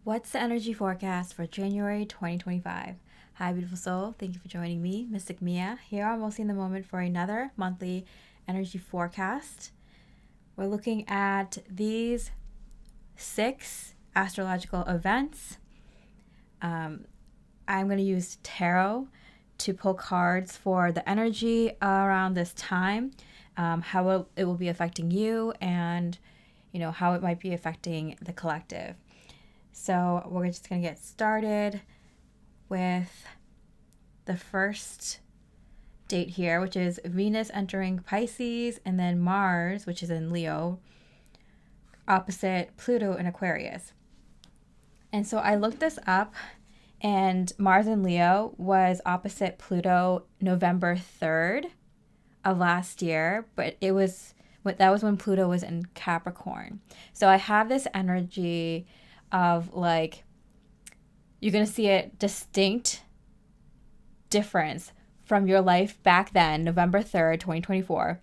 What's the energy forecast for January 2025? Hi, beautiful soul. Thank you for joining me, Mystic Mia, here on Mostly in the Moment for another monthly energy forecast. We're looking at these 6 astrological events. I'm going to use tarot to pull cards for the energy around this time, how it will be affecting you, and how it might be affecting the collective. So we're just going to get started with the first date here, which is Venus entering Pisces, and then Mars, which is in Leo, opposite Pluto in Aquarius. And so I looked this up, and Mars in Leo was opposite Pluto November 3rd of last year, but that was when Pluto was in Capricorn. So I have this energy of like, you're going to see a distinct difference from your life back then, November 3rd, 2024,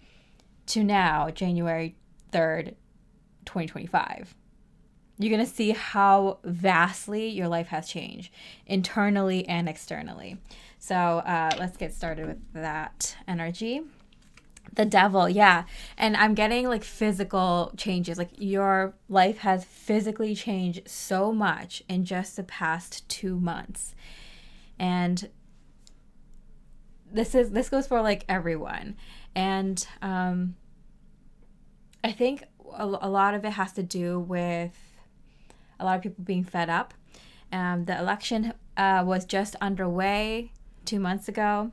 to now, January 3rd, 2025. You're going to see how vastly your life has changed, internally and externally. So let's get started with that energy. The devil, yeah. And I'm getting like physical changes. Like your life has physically changed so much in just the past 2 months. And this goes for like everyone. And I think a lot of it has to do with a lot of people being fed up. The election was just underway 2 months ago.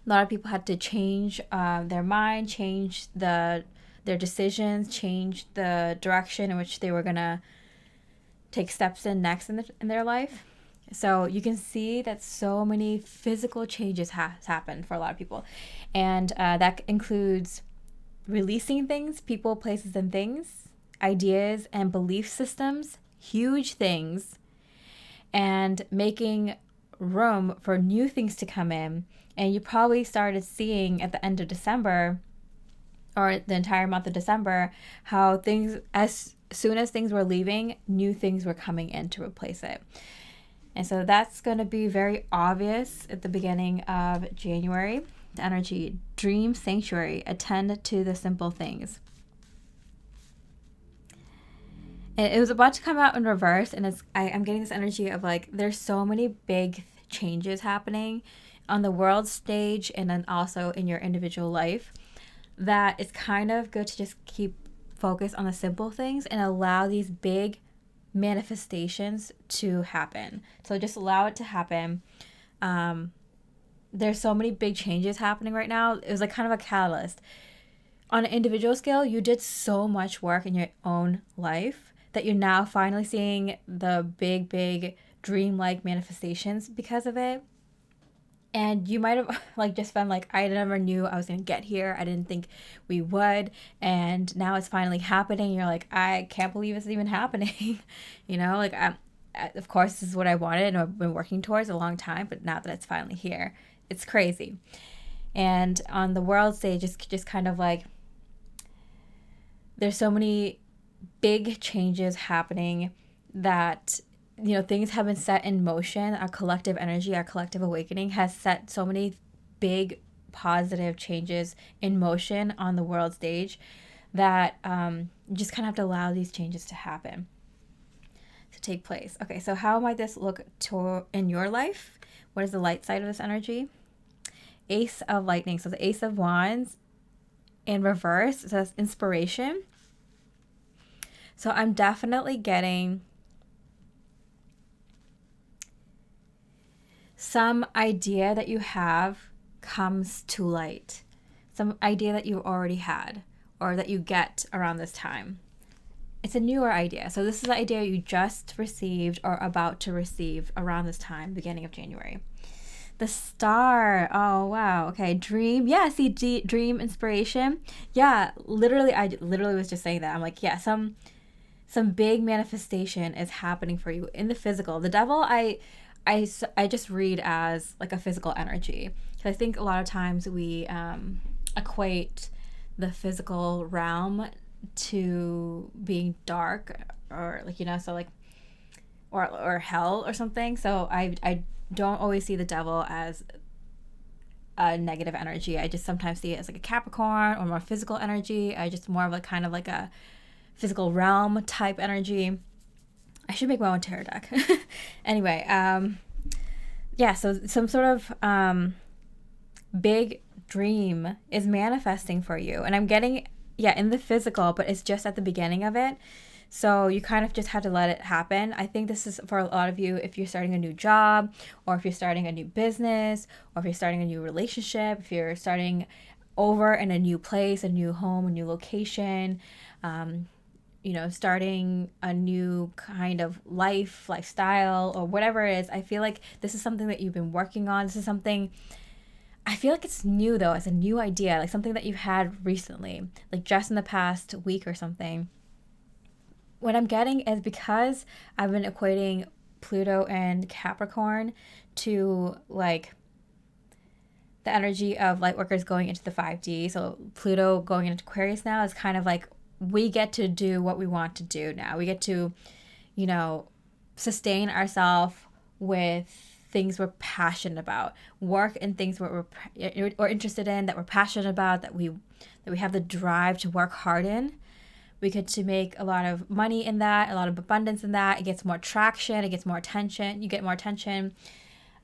A lot of people had to change their mind, change their decisions, change the direction in which they were going to take steps in next in their life. So you can see that so many physical changes has happened for a lot of people. And that includes releasing things, people, places, and things, ideas and belief systems, huge things, and making room for new things to come in. And you probably started seeing at the end of December, or the entire month of December, how things, as soon as things were leaving, new things were coming in to replace it. And so that's going to be very obvious at the beginning of January. The energy, dream sanctuary, attend to the simple things. And it was about to come out in reverse, and I'm getting this energy of like, there's so many big changes happening on the world stage and then also in your individual life, that it's kind of good to just keep focus on the simple things and allow these big manifestations to happen. So just allow it to happen. There's so many big changes happening right now. It was like kind of a catalyst. On an individual scale, you did so much work in your own life that you're now finally seeing the big dream-like manifestations because of it. And you might have like just been like, I never knew I was going to get here. I didn't think we would. And now it's finally happening. You're like, I can't believe it's even happening. Like, of course, this is what I wanted and I've been working towards a long time. But now that it's finally here, it's crazy. And on the world stage, it's just kind of like, there's so many big changes happening that things have been set in motion. Our collective energy, our collective awakening has set so many big positive changes in motion on the world stage that you just kind of have to allow these changes to happen, to take place. Okay, so how might this look in your life? What is the light side of this energy? Ace of Lightning. So the Ace of Wands in reverse, so that's inspiration. So I'm definitely getting some idea that you have comes to light. Some idea that you already had or that you get around this time. It's a newer idea. So this is the idea you just received or about to receive around this time, beginning of January. The Star. Oh, wow. Okay. Dream. Yeah. See, dream inspiration. Yeah. Literally, I literally was just saying that. I'm like, yeah, some big manifestation is happening for you in the physical. The devil, I just read as like a physical energy. I think a lot of times we equate the physical realm to being dark or like, so like or hell or something. So I don't always see the devil as a negative energy. I just sometimes see it as like a Capricorn or more physical energy. I just more of a kind of like a physical realm type energy. I should make my own tarot deck. Anyway, yeah, so some sort of big dream is manifesting for you. And I'm getting, yeah, in the physical, but it's just at the beginning of it. So you kind of just had to let it happen. I think this is for a lot of you if you're starting a new job, or if you're starting a new business, or if you're starting a new relationship, if you're starting over in a new place, a new home, a new location, starting a new kind of lifestyle, or whatever it is. I feel like this is something that you've been working on. This is something, I feel like it's new though. It's a new idea, like something that you've had recently, like just in the past week or something. What I'm getting is because I've been equating Pluto and Capricorn to like the energy of light workers going into the 5D. So Pluto going into Aquarius now is kind of like, we get to do what we want to do now. We get to, sustain ourselves with things we're passionate about, work in things we're interested in, that we're passionate about, that we have the drive to work hard in. We get to make a lot of money in that, a lot of abundance in that. It gets more traction. It gets more attention. You get more attention.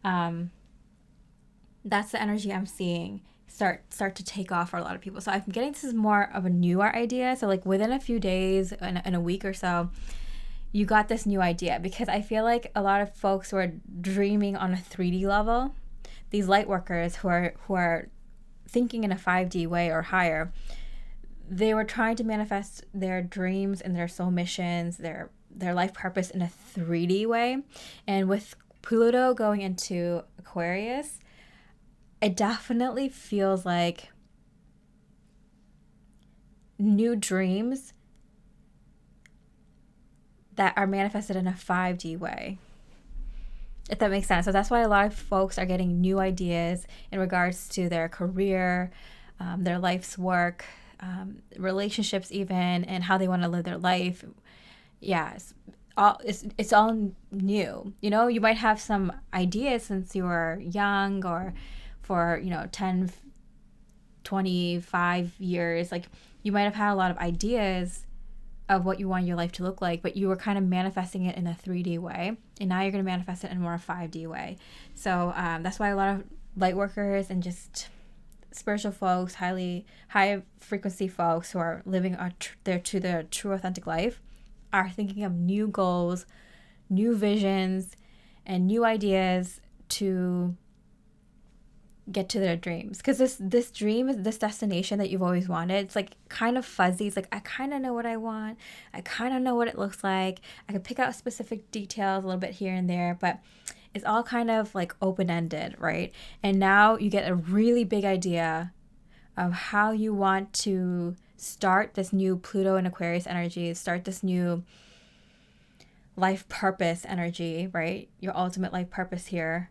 That's the energy I'm seeing start to take off for a lot of people. So I'm getting this is more of a newer idea. So like within a few days, in a week or so, you got this new idea, because I feel like a lot of folks who are dreaming on a 3D level, these light workers who are thinking in a 5D way or higher, they were trying to manifest their dreams and their soul missions, their life purpose in a 3D way. And with Pluto going into Aquarius, it definitely feels like new dreams that are manifested in a 5D way, if that makes sense. So that's why a lot of folks are getting new ideas in regards to their career, their life's work, relationships even, and how they want to live their life. Yeah, it's all new. You might have some ideas since you were young, or for 10, 25 years, like you might have had a lot of ideas of what you want your life to look like, but you were kind of manifesting it in a 3D way, and now you're going to manifest it in a more 5D way. So that's why a lot of light workers and just spiritual folks, high frequency folks who are living their true authentic life, are thinking of new goals, new visions, and new ideas to get to their dreams. Because this dream is this destination that you've always wanted. It's like kind of fuzzy. It's like, I kind of know what I want. I kind of know what it looks like. I can pick out specific details a little bit here and there, but it's all kind of like open-ended, right? And now you get a really big idea of how you want to start this new Pluto and Aquarius energy, start this new life purpose energy, right? Your ultimate life purpose here.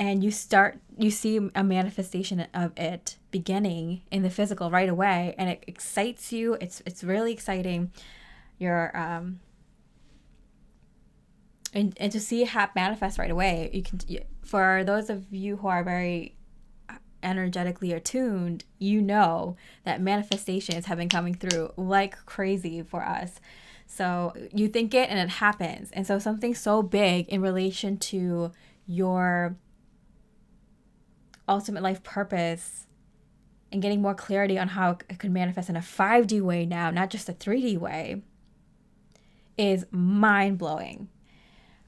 And you see a manifestation of it beginning in the physical right away, and it excites you. It's really exciting. You're and to see it manifest right away, for those of you who are very energetically attuned, that manifestations have been coming through like crazy for us. So you think it and it happens. And so something so big in relation to your ultimate life purpose and getting more clarity on how it could manifest in a 5D way now, not just a 3D way, is mind-blowing.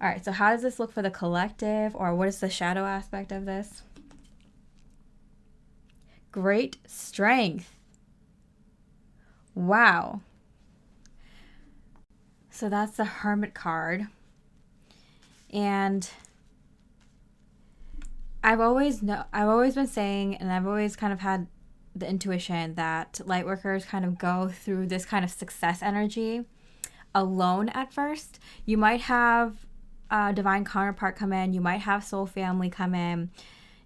All right, so how does this look for the collective, or what is the shadow aspect of this? Great strength. Wow. So that's the Hermit card. And I've always been saying, and I've always kind of had the intuition that light workers kind of go through this kind of success energy alone at first. You might have a divine counterpart come in, you might have soul family come in,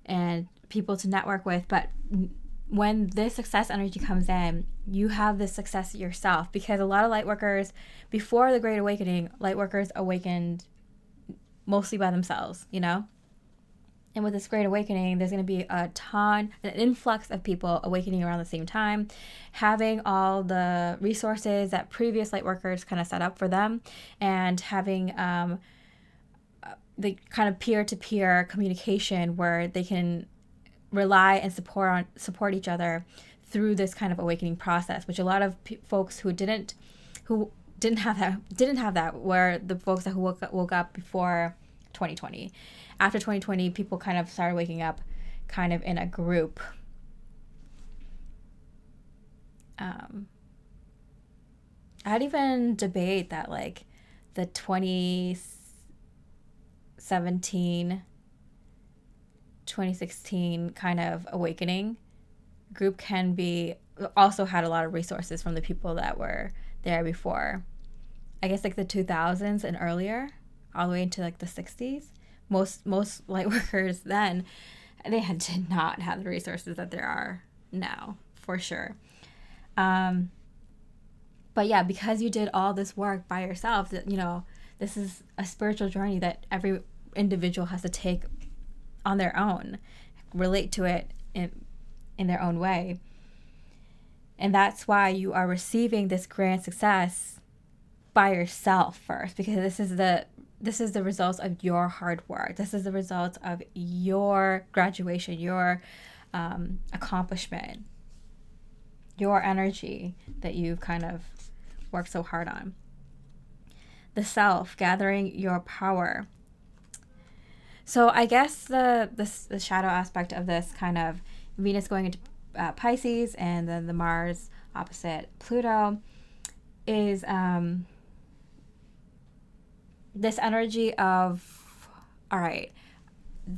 and people to network with, but when this success energy comes in, you have this success yourself, because a lot of light workers, before the Great Awakening, light workers awakened mostly by themselves, you know? And with this Great Awakening, there's going to be an influx of people awakening around the same time, having all the resources that previous light workers kind of set up for them, and having the kind of peer-to-peer communication where they can rely and support each other through this kind of awakening process, which a lot of folks who didn't have that were the folks that woke up before 2020. After 2020, people kind of started waking up kind of in a group. I'd even debate that like the 2017, 2016 kind of awakening group can be also had a lot of resources from the people that were there before. I guess like the 2000s and earlier, all the way into like the 60s. Most light workers then, did not have the resources that there are now, for sure. But yeah, because you did all this work by yourself, that, you know, this is a spiritual journey that every individual has to take on their own, relate to it in their own way. And that's why you are receiving this grand success by yourself first, because this is the results of your hard work. This is the results of your graduation, your accomplishment, your energy that you've kind of worked so hard on. The self, gathering your power. So I guess the shadow aspect of this kind of Venus going into Pisces and then the Mars opposite Pluto is this energy of, all right,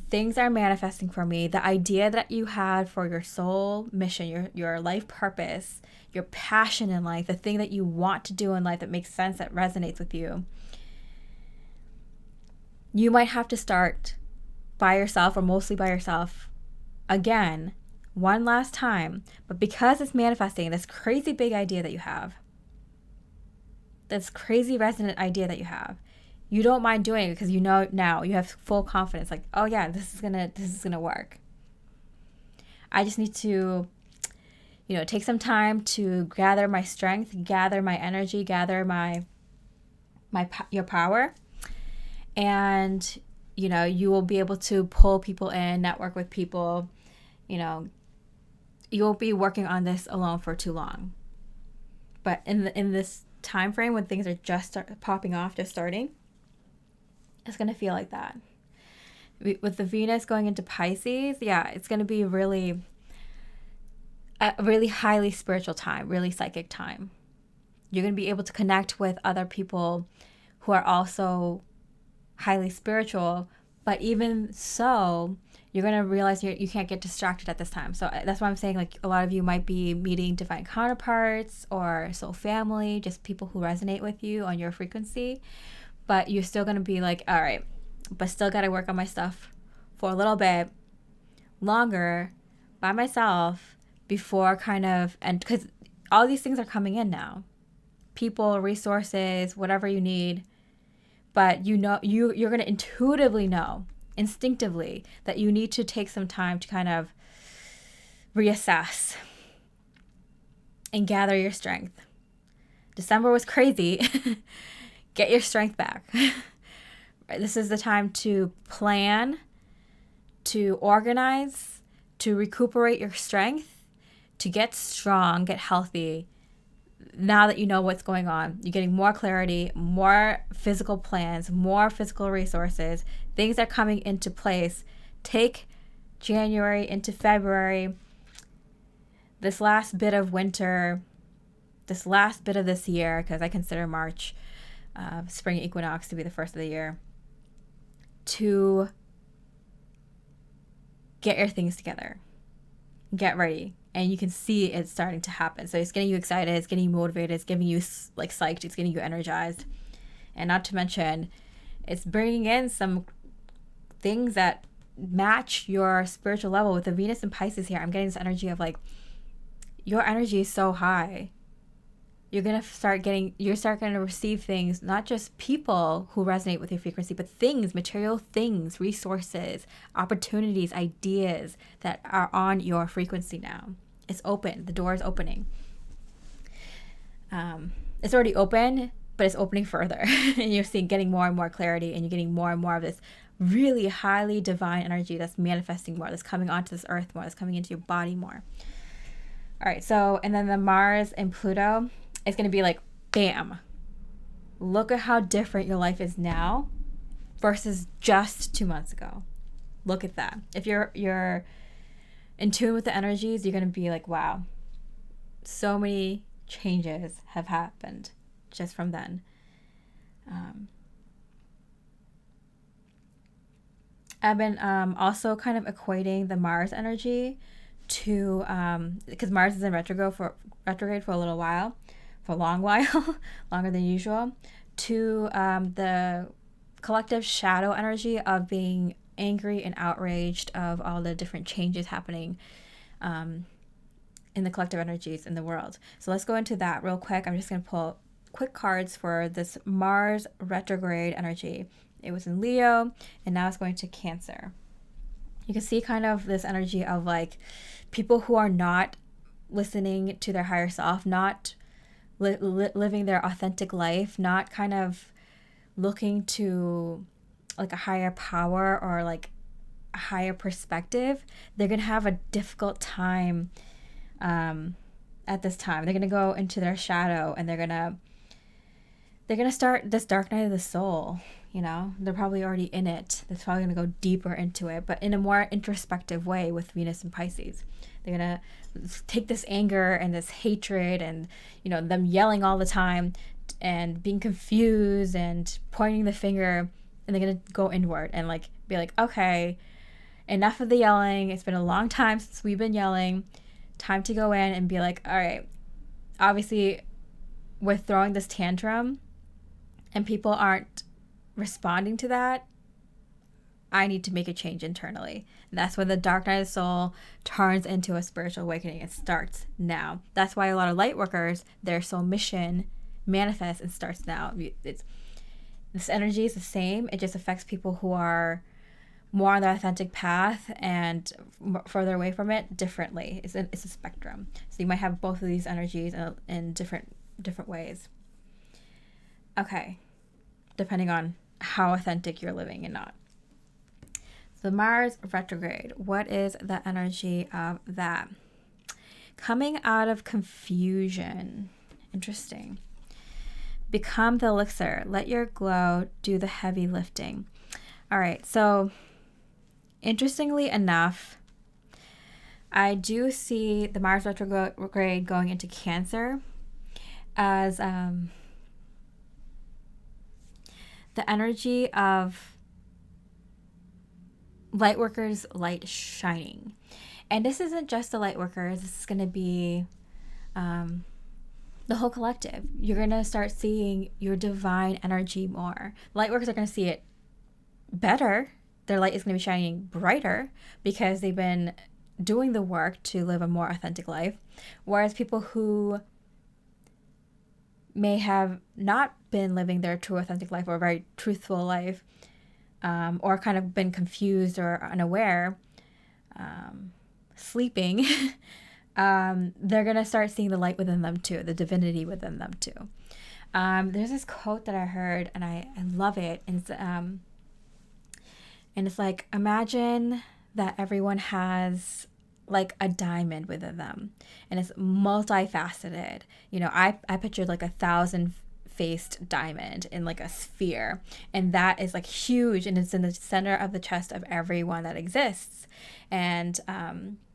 things are manifesting for me. The idea that you had for your soul mission, your life purpose, your passion in life, the thing that you want to do in life that makes sense, that resonates with you, you might have to start by yourself or mostly by yourself again, one last time. But because it's manifesting this crazy big idea that you have, this crazy resonant idea that you have, you don't mind doing it because you know now, you have full confidence, like, oh yeah, this is gonna work. I just need to, you know, take some time to gather my strength, gather my energy, gather your power, and you know, you will be able to pull people in, network with people. You know, you won't be working on this alone for too long. But in this time frame when things are just popping off, just starting, it's going to feel like that. With the Venus going into Pisces, yeah, it's going to be a really highly spiritual time, really psychic time. You're going to be able to connect with other people who are also highly spiritual, but even so, you're going to realize you can't get distracted at this time. So that's why I'm saying, like, a lot of you might be meeting divine counterparts or soul family, just people who resonate with you on your frequency. But you're still going to be like, all right, but still got to work on my stuff for a little bit longer by myself before and because all these things are coming in now. People, resources, whatever you need. But you know, you're going to intuitively know, instinctively, that you need to take some time to kind of reassess and gather your strength. December was crazy. Get your strength back. This is the time to plan, to organize, to recuperate your strength, to get strong, get healthy. Now that you know what's going on, you're getting more clarity, more physical plans, more physical resources. Things are coming into place. Take January into February, this last bit of winter, this last bit of this year, because I consider March, spring equinox, to be the first of the year, to get your things together. Get ready. And you can see it starting to happen. So it's getting you excited, it's getting you motivated, it's giving you like psyched, it's getting you energized. And not to mention, it's bringing in some things that match your spiritual level. With the Venus and Pisces here, I'm getting this energy of like your energy is so high. You're going to receive things, not just people who resonate with your frequency, but things, material things, resources, opportunities, ideas that are on your frequency now. It's open. The door is opening. It's already open, but it's opening further. And you're getting more and more clarity, and you're getting more and more of this really highly divine energy that's manifesting more, that's coming onto this earth more, that's coming into your body more. All right, so, and then the Mars and Pluto, it's going to be like, bam, look at how different your life is now versus just 2 months ago. Look at that. If you're in tune with the energies, you're going to be like, wow, so many changes have happened just from then. I've been also kind of equating the Mars energy to, because Mars is in retrograde for a little while, for a long while, longer than usual, to the collective shadow energy of being angry and outraged of all the different changes happening in the collective energies in the world. So let's go into that real quick. I'm just going to pull quick cards for this Mars retrograde energy. It was in Leo, and now it's going to Cancer. You can see kind of this energy of like people who are not listening to their higher self, not living their authentic life, not kind of looking to like a higher power or like a higher perspective. They're going to have a difficult time at this time. They're going to go into their shadow, and they're going to start this dark night of the soul. You know, they're probably already in it. They're probably going to go deeper into it, but in a more introspective way with Venus and Pisces. They're going to take this anger and this hatred and, you know, them yelling all the time and being confused and pointing the finger, and they're going to go inward and like be like, okay, enough of the yelling. It's been a long time since we've been yelling. Time to go in and be like, all right, obviously we're throwing this tantrum and people aren't responding to that. I need to make a change internally. And that's when the dark night of the soul turns into a spiritual awakening. It starts now. That's why a lot of light workers, their soul mission manifests and starts now. This energy is the same. It just affects people who are more on the authentic path and further away from it differently. It's a spectrum. So you might have both of these energies in different ways. Okay. Depending on how authentic you're living and not. So Mars retrograde, what is the energy of that? Coming out of confusion. Interesting. Become the elixir. Let your glow do the heavy lifting. All right, so interestingly enough, I do see the Mars retrograde going into Cancer as the energy of light workers' light shining. And this isn't just the light workers. This is going to be the whole collective. You're going to start seeing your divine energy more. Light workers are going to see it better. Their light is going to be shining brighter because they've been doing the work to live a more authentic life. Whereas people who may have not been living their true authentic life or a very truthful life, or kind of been confused or unaware, sleeping, they're going to start seeing the light within them too, the divinity within them too. There's this quote that I heard, and I love it. And it's like, imagine that everyone has like a diamond within them, and it's multifaceted. You know, I pictured like 1,000-faced diamond in like a sphere, and that is like huge, and it's in the center of the chest of everyone that exists. And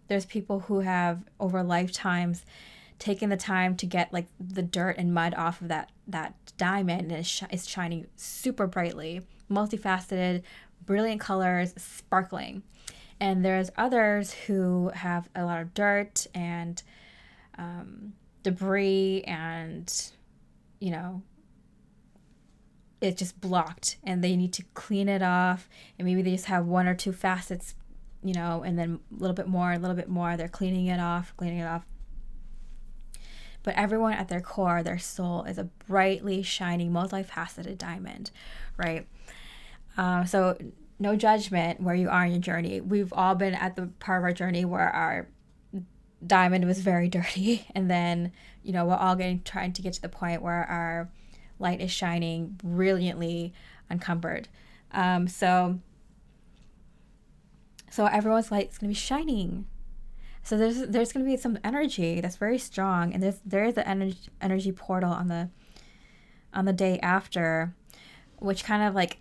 there's people who have over lifetimes taken the time to get like the dirt and mud off of that diamond, and it's shining super brightly, multifaceted, brilliant colors, sparkling. And there's others who have a lot of dirt and debris, and, you know, it's just blocked, and they need to clean it off. And maybe they just have one or two facets, you know, and then a little bit more. They're cleaning it off. but everyone at their core, their soul, is a brightly shining, multifaceted diamond, right? So no judgment where you are in your journey. We've all been at the part of our journey where our diamond was very dirty, and then, you know, we're all trying to get to the point where our light is shining brilliantly unencumbered. So everyone's light is going to be shining. So there's going to be some energy that's very strong, and there is an energy portal on the day after, which kind of like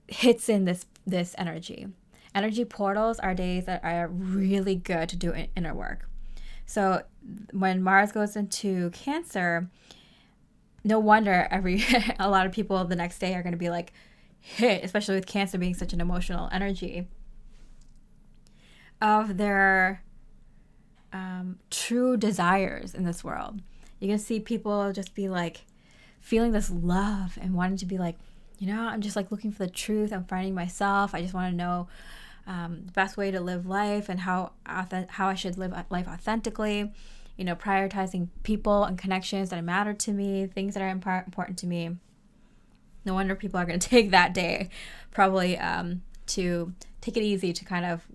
hits in this energy. Energy portals are days that are really good to do inner work. So when Mars goes into Cancer, no wonder a lot of people the next day are going to be like hit, especially with Cancer being such an emotional energy, of their true desires in this world. You're going to see people just be like feeling this love and wanting to be like, you know, I'm just like looking for the truth. I'm finding myself. I just want to know the best way to live life and how I should live life authentically, you know, prioritizing people and connections that matter to me, things that are important to me. No wonder people are going to take that day probably to take it easy, to kind of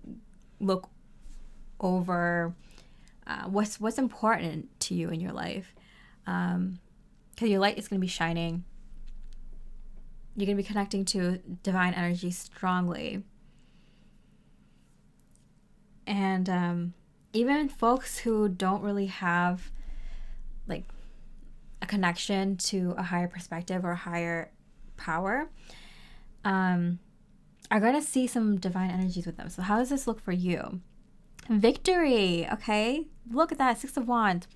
look over what's important to you in your life, because your light is going to be shining. You're going to be connecting to divine energy strongly. And even folks who don't really have like a connection to a higher perspective or a higher power are going to see some divine energies with them. So how does this look for you? Victory, okay? Look at that, 6 of Wands.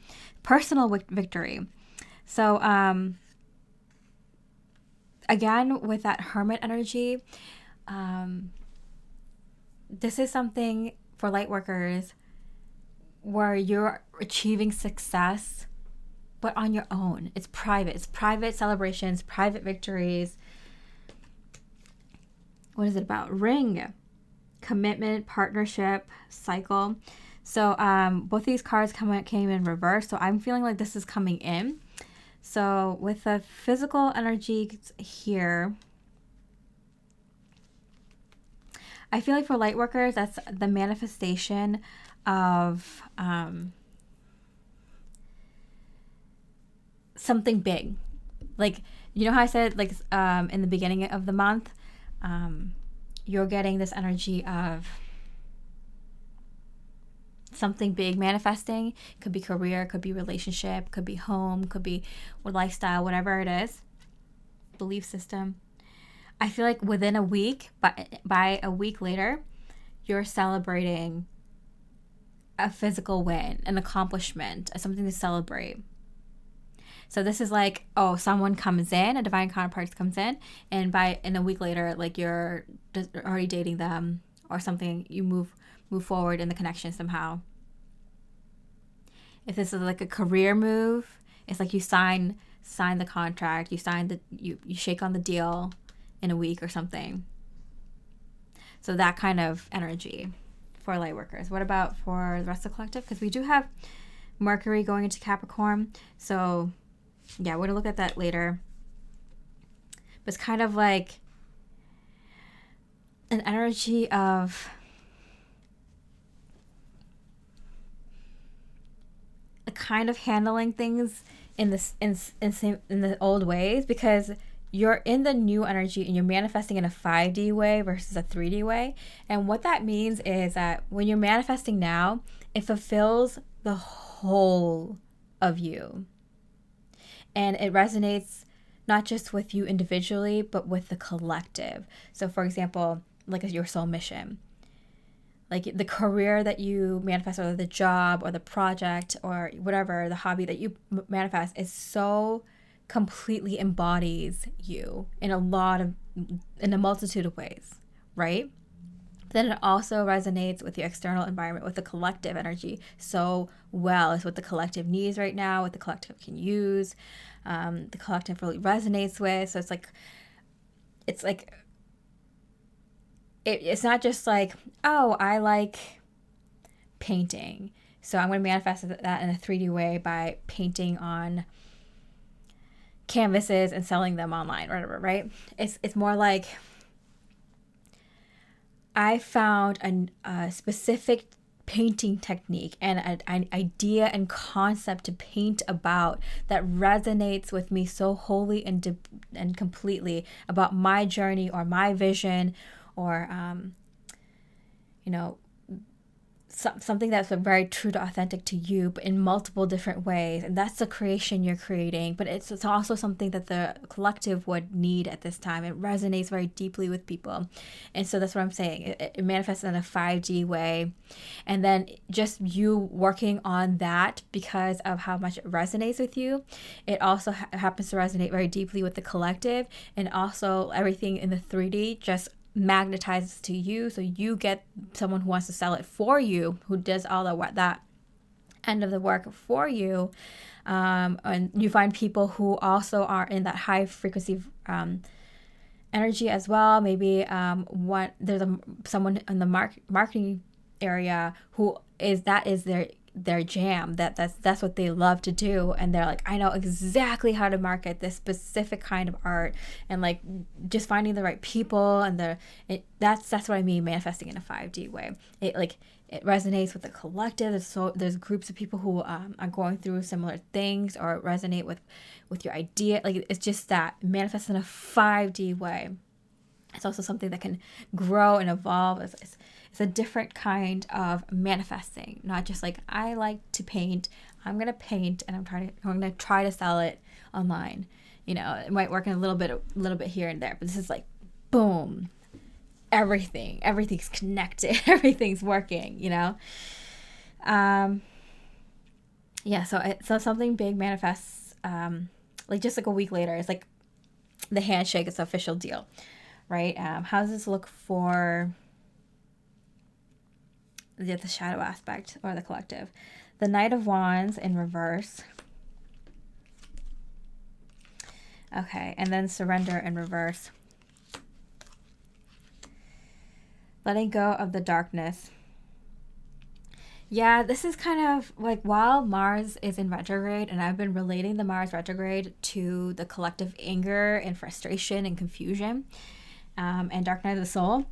Personal victory. So again, with that Hermit energy, this is something for light workers where you're achieving success, but on your own. It's private. It's private celebrations, private victories. What is it about? Ring, commitment, partnership, cycle. So both these cards came in reverse. So I'm feeling like this is coming in. So with the physical energy here, I feel like for light workers, that's the manifestation of something big. Like, you know how I said, like, in the beginning of the month, you're getting this energy of something big manifesting. Could be career, could be relationship, could be home, could be lifestyle, whatever it is, belief system. I feel like within a week, by a week later, you're celebrating a physical win, an accomplishment, something to celebrate. So this is like, oh, someone comes in, a divine counterpart comes in, and in a week later, like you're already dating them or something. You move forward in the connection somehow. If this is like a career move, it's like you sign the contract, you shake on the deal in a week or something. So that kind of energy for light workers. What about for the rest of the collective? Because we do have Mercury going into Capricorn. So yeah, we're going to look at that later. But it's kind of like an energy of a kind of handling things in the old ways, because you're in the new energy and you're manifesting in a 5D way versus a 3D way. And what that means is that when you're manifesting now, it fulfills the whole of you. And it resonates not just with you individually, but with the collective. So for example, like your soul mission. Like the career that you manifest, or the job or the project or whatever, the hobby that you manifest is so completely embodies you in a multitude of ways, right? Then it also resonates with the external environment, with the collective energy so well. It's what the collective needs right now, what the collective can use, the collective really resonates with. So it's not just like, oh, I like painting, So I'm going to manifest that in a 3D way by painting on canvases and selling them online, or whatever, right? It's more like I found a specific painting technique and an idea and concept to paint about that resonates with me so wholly and completely about my journey or my vision, or you know, something that's very true to authentic to you, but in multiple different ways. And that's the creation you're creating, but it's also something that the collective would need at this time. It resonates very deeply with people. And so that's what I'm saying. It manifests in a 5D way. And then just you working on that because of how much it resonates with you, it also happens to resonate very deeply with the collective. And also everything in the 3D just magnetizes to you, so you get someone who wants to sell it for you, who does all that end of the work for you, and you find people who also are in that high frequency energy as well. Maybe there's someone in the marketing area who is their jam, that's what they love to do, and they're like, I know exactly how to market this specific kind of art, and like just finding the right people, and that's what I mean manifesting in a 5D way. It resonates with the collective. There's groups of people who are going through similar things or resonate with your idea. Like, it's just that manifest in a 5D way. It's also something that can grow and evolve. It's a different kind of manifesting, not just like, I like to paint, I'm going to paint and I'm going to try to sell it online. You know, it might work in a little bit here and there, but this is like, boom, everything's connected, everything's working, you know? Yeah, so something big manifests, like just like a week later. It's like the handshake is the official deal, right? How does this look for the shadow aspect or the collective? The Knight of Wands in reverse. Okay, and then surrender in reverse. Letting go of the darkness. Yeah, this is kind of like while Mars is in retrograde, and I've been relating the Mars retrograde to the collective anger and frustration and confusion, and dark night of the soul.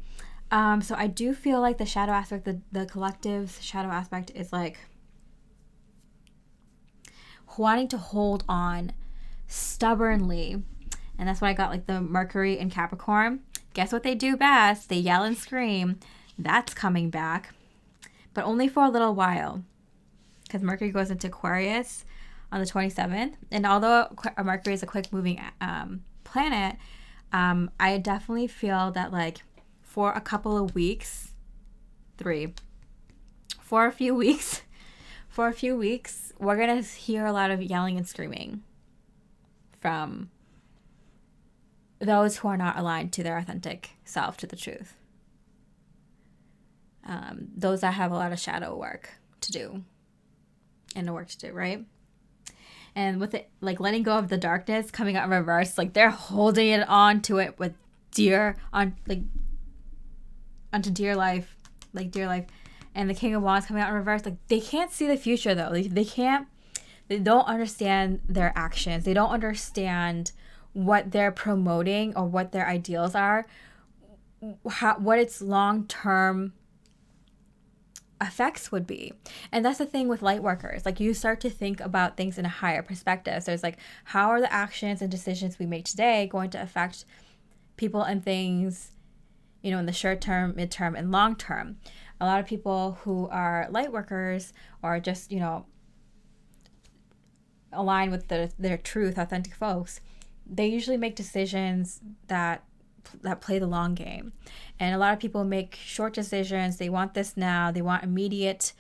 So I do feel like the shadow aspect, the collective shadow aspect, is like wanting to hold on stubbornly. And that's why I got like the Mercury in Capricorn. Guess what they do best? They yell and scream. That's coming back, but only for a little while, because Mercury goes into Aquarius on the 27th. And although Mercury is a quick moving planet, I definitely feel that like for a couple of weeks, for a few weeks, we're going to hear a lot of yelling and screaming from those who are not aligned to their authentic self, to the truth. Those that have a lot of shadow work to do, inner work to do, right? And with it, like letting go of the darkness coming out in reverse, like they're holding it on to it with onto dear life. And the King of Wands coming out in reverse, like they can't see the future though. They don't understand their actions. They don't understand what they're promoting or what their ideals are, what its long-term effects would be. And that's the thing with light workers. Like, you start to think about things in a higher perspective. So it's like, how are the actions and decisions we make today going to affect people and things, in the short term, midterm, and long term? A lot of people who are light workers or just, align with their truth, authentic folks, they usually make decisions that play the long game. And a lot of people make short decisions. They want this now. They want immediate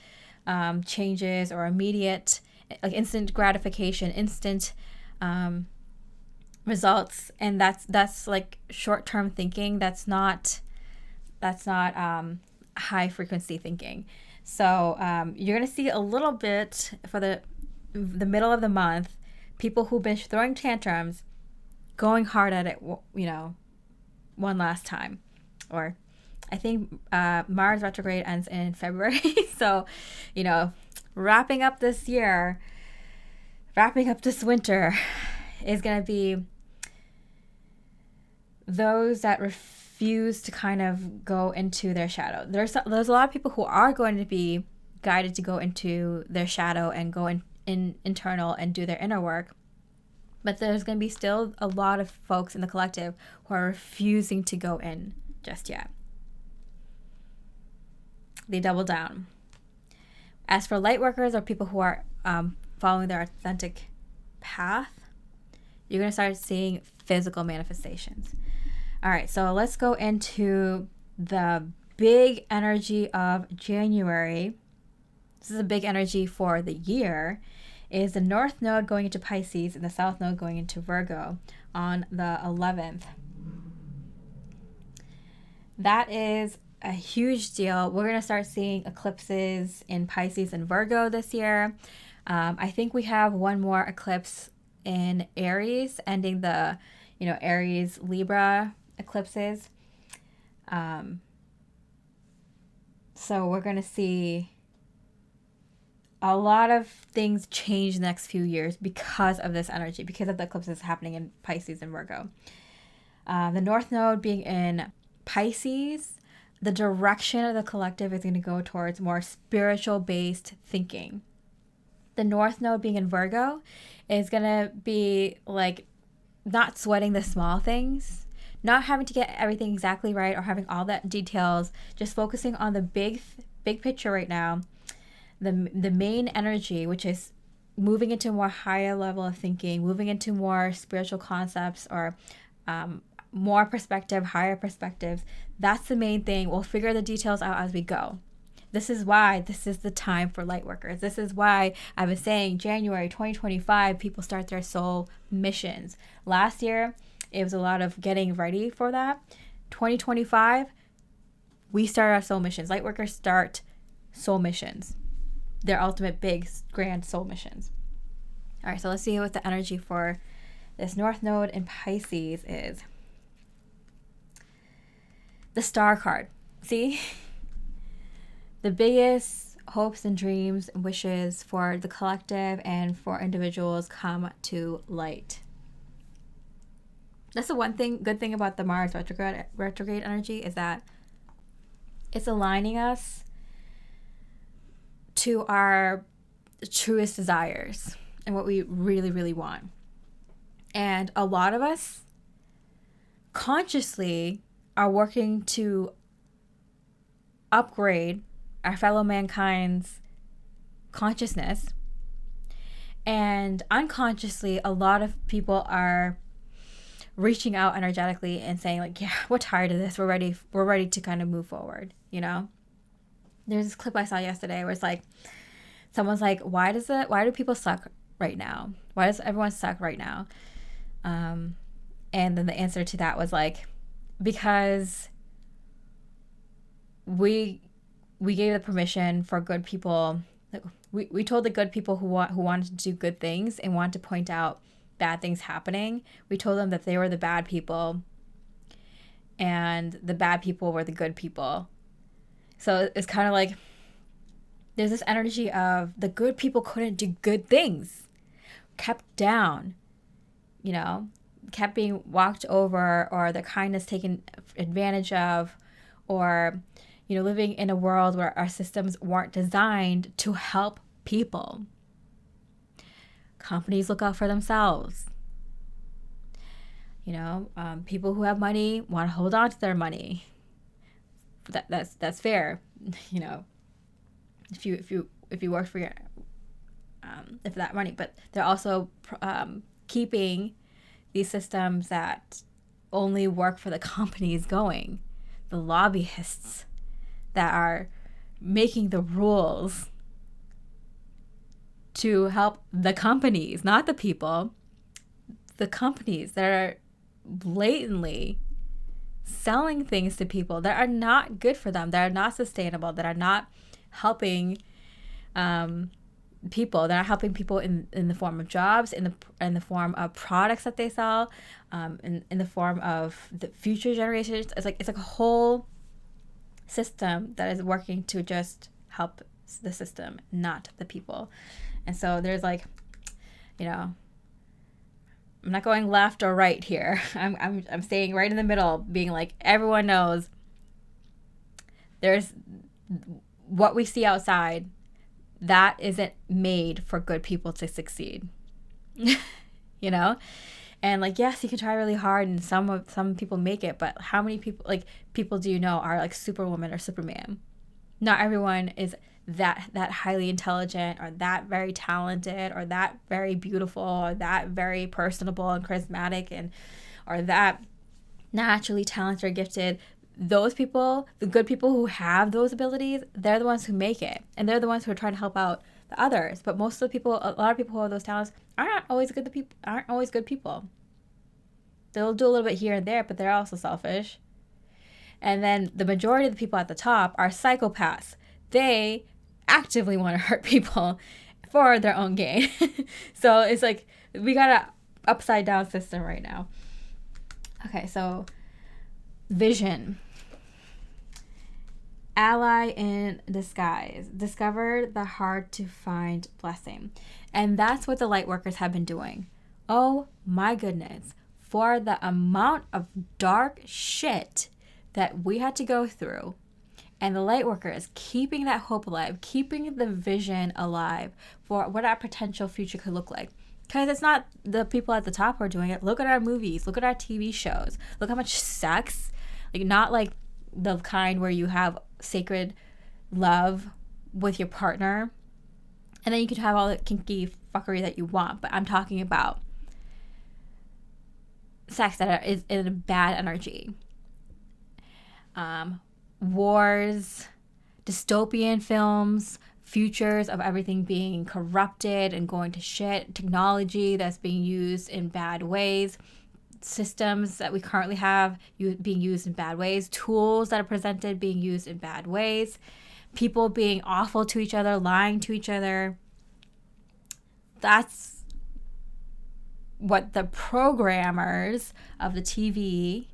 changes or immediate, like instant gratification, instant results. And that's like short-term thinking. That's not high frequency thinking. So you're going to see a little bit for the middle of the month, people who've been throwing tantrums, going hard at it, one last time. Or I think Mars retrograde ends in February. So, wrapping up this year, wrapping up this winter, is going to be those that refuse to kind of go into their shadow. There's a lot of people who are going to be guided to go into their shadow and go in internal and do their inner work. But there's going to be still a lot of folks in the collective who are refusing to go in just yet. They double down. As for light workers or people who are following their authentic path, you're going to start seeing physical manifestations. All right, so let's go into the big energy of January. This is a big energy for the year. Is the North Node going into Pisces and the South Node going into Virgo on the 11th. That is a huge deal. We're going to start seeing eclipses in Pisces and Virgo this year. I think we have one more eclipse in Aries, ending the, Aries Libra eclipses. So we're going to see a lot of things change the next few years because of this energy, because of the eclipses happening in Pisces and Virgo. The North Node being in Pisces, the direction of the collective is going to go towards more spiritual-based thinking. The North Node being in Virgo is going to be like not sweating the small things, not having to get everything exactly right or having all that details, just focusing on the big picture right now. The main energy, which is moving into a more higher level of thinking, moving into more spiritual concepts or more perspective, higher perspectives. That's the main thing. We'll figure the details out as we go. This is why this is the time for light workers. This is why I was saying January 2025, people start their soul missions. Last year, it was a lot of getting ready for that. 2025, we start our soul missions. Light workers start soul missions. Their ultimate big, grand soul missions. All right, so let's see what the energy for this North Node in Pisces is. The Star card. See? The biggest hopes and dreams and wishes for the collective and for individuals come to light. That's the good thing about the Mars retrograde energy is that it's aligning us to our truest desires and what we really, really want. And a lot of us consciously are working to upgrade our fellow mankind's consciousness. And unconsciously, a lot of people are reaching out energetically and saying like, yeah, we're tired of this. We're ready to kind of move forward, There's this clip I saw yesterday where it's like, someone's like, why do people suck right now? Why does everyone suck right now? And then the answer to that was like, because we gave the permission for good people. Like we told the good people who wanted to do good things and wanted to point out bad things happening. We told them that they were the bad people and the bad people were the good people. So it's kind of like there's this energy of the good people couldn't do good things, kept down, kept being walked over, or their kindness taken advantage of, or, living in a world where our systems weren't designed to help people. Companies look out for themselves. People who have money want to hold on to their money. That's fair, if you work for your if that money, but they're also keeping these systems that only work for the companies going, the lobbyists that are making the rules to help the companies, not the people, the companies that are blatantly selling things to people that are not good for them, that are not sustainable, that are not helping people, that are helping people in the form of jobs, in the form of products that they sell, in the form of the future generations. It's like a whole system that is working to just help the system, not the people. And so there's like, you know, I'm not going left or right here. I'm staying right in the middle, being like, everyone knows there's what we see outside that isn't made for good people to succeed. You know? And like, yes, you can try really hard and some people make it, but how many people do you know are like Superwoman or Superman? Not everyone is that highly intelligent or that very talented or that very beautiful or that very personable and charismatic or that naturally talented or gifted. Those people, the good people who have those abilities, they're the ones who make it, and they're the ones who are trying to help out the others. But most of the people, a lot of people who have those talents aren't always good people. They'll do a little bit here and there, but they're also selfish. And then the majority of the people at the top are psychopaths. They actively want to hurt people for their own gain. So it's like we got an upside down system right now. Okay, so vision. Ally in disguise. Discovered the hard to find blessing. And that's what the light workers have been doing. Oh my goodness. For the amount of dark shit that we had to go through, and the light workers keeping that hope alive, keeping the vision alive for what our potential future could look like. Because it's not the people at the top who are doing it. Look at our movies. Look at our TV shows. Look how much sex. Like, not like the kind where you have sacred love with your partner. And then you could have all the kinky fuckery that you want. But I'm talking about sex that is in a bad energy. Wars, dystopian films, futures of everything being corrupted and going to shit, technology that's being used in bad ways, systems that we currently have being used in bad ways, tools that are presented being used in bad ways, people being awful to each other, lying to each other. That's what the programmers of the TV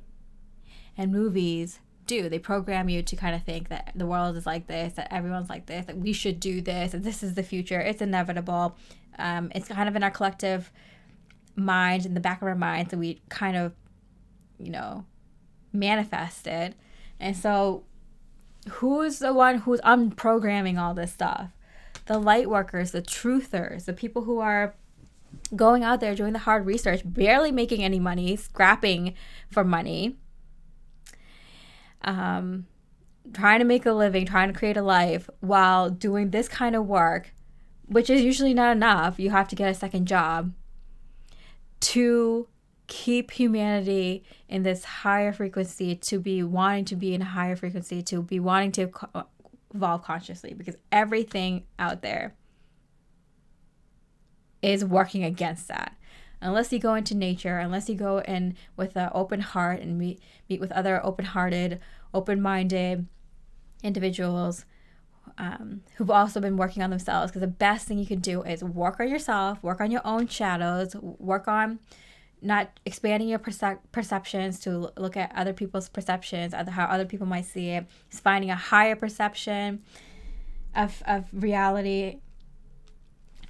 and movies do. They program you to kind of think that the world is like this, that everyone's like this, that we should do this, and this is the future. It's inevitable. It's kind of in our collective mind, in the back of our minds, that we kind of, manifested. And so who's the one who's unprogramming all this stuff? The light workers, the truthers, the people who are going out there doing the hard research, barely making any money, scrapping for money, trying to make a living, trying to create a life while doing this kind of work, which is usually not enough. You have to get a second job to keep humanity in this higher frequency, to be wanting to be in a higher frequency, to be wanting to evolve consciously, because everything out there is working against that. Unless you go into nature, unless you go in with an open heart and meet with other open-hearted, open-minded individuals who've also been working on themselves. Because the best thing you can do is work on yourself, work on your own shadows, work on not expanding your perceptions to look at other people's perceptions, how other people might see it. It's finding a higher perception of reality.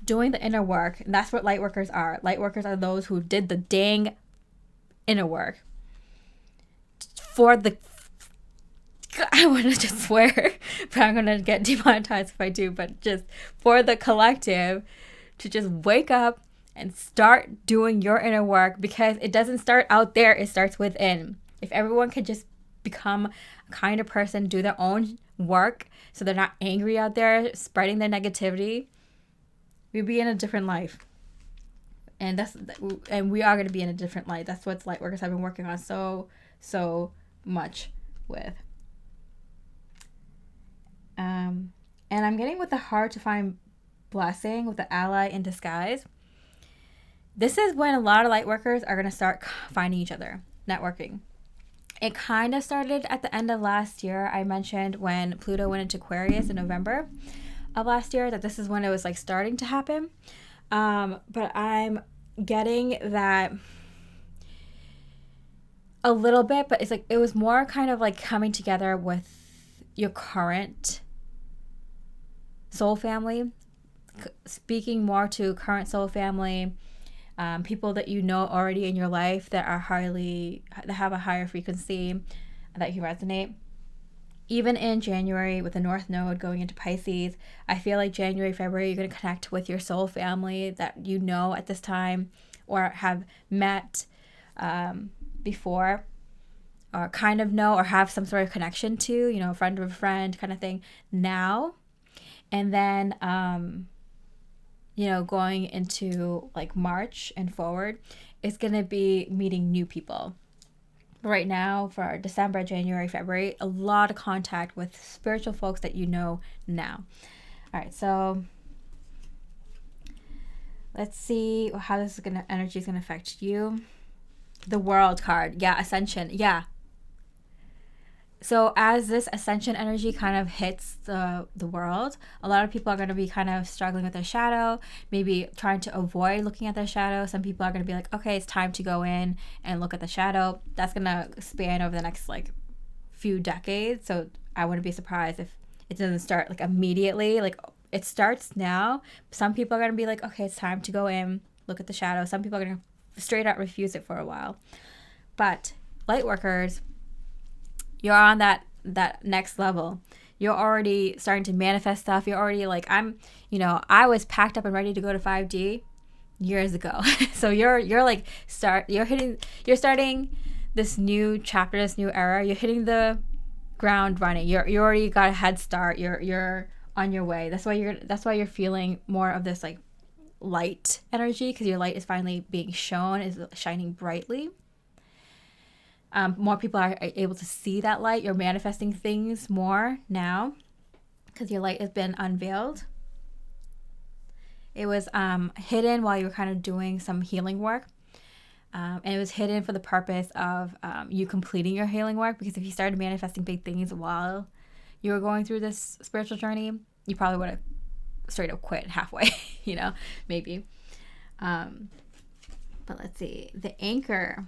Doing the inner work, and that's what light workers are. Light workers are those who did the dang inner work for the I want to just swear, but I'm going to get demonetized if I do, but just for the collective to just wake up and start doing your inner work, because it doesn't start out there, it starts within. If everyone could just become a kind of person, do their own work so they're not angry out there spreading their negativity, we'd be in a different life. And we are going to be in a different light. That's what light workers have been working on so much with. And I'm getting with the hard to find blessing with the ally in disguise. This is when a lot of light workers are going to start finding each other, networking. It kind of started at the end of last year. I mentioned when Pluto went into Aquarius in November of last year that this is when it was like starting to happen. But I'm getting that a little bit, but it's like it was more kind of like coming together with your current soul family, speaking more to current soul family, people that you know already in your life that have a higher frequency that you resonate. Even in January with the North Node going into Pisces, I feel like January, February, you're going to connect with your soul family that you know at this time or have met before, or kind of know or have some sort of connection to, you know, a friend of a friend kind of thing now. And then, you know, going into like March and forward, it's going to be meeting new people. Right now, for December, January, February, a lot of contact with spiritual folks that you know now. All right, so let's see how this energy is gonna affect you. The World card, yeah, Ascension, yeah. So as this Ascension energy kind of hits the world, a lot of people are going to be kind of struggling with their shadow, maybe trying to avoid looking at their shadow. Some people are going to be like, okay, it's time to go in and look at the shadow. That's going to span over the next like few decades. So I wouldn't be surprised if it doesn't start like immediately. Like it starts now. Some people are going to be like, okay, it's time to go in, look at the shadow. Some people are going to straight out refuse it for a while. But light workers, you're on that next level. You're already starting to manifest stuff. You're already like, I was packed up and ready to go to 5D years ago. So you're like you're starting this new chapter, this new era. You're hitting the ground running. You already got a head start. You're on your way. That's why you're feeling more of this like light energy, because your light is finally being shown, is shining brightly. More people are able to see that light. You're manifesting things more now because your light has been unveiled. It was hidden while you were kind of doing some healing work. And it was hidden for the purpose of you completing your healing work, because if you started manifesting big things while you were going through this spiritual journey, you probably would have straight up quit halfway, maybe. But let's see. The Anchor.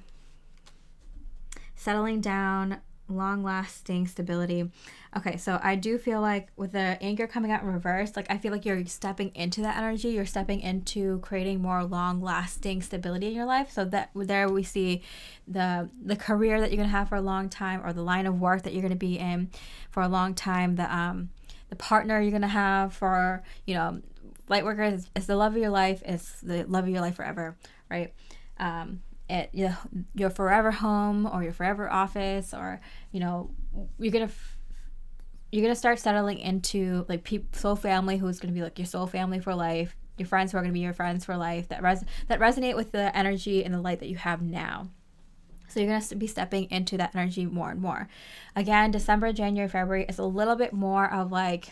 Settling down, long-lasting stability. Okay, so I do feel like with the Anchor coming out in reverse, like I feel like you're stepping into that energy. You're stepping into creating more long-lasting stability in your life. So that there we see the career that you're gonna have for a long time, or the line of work that you're gonna be in for a long time. The partner you're gonna have for light workers is the love of your life. It's the love of your life forever, right? At your forever home or your forever office, or you're gonna start settling into like soul family who's gonna be like your soul family for life, your friends who are gonna be your friends for life, that resonate with the energy and the light that you have now. So you're gonna be stepping into that energy more and more. Again, December, January, February is a little bit more of like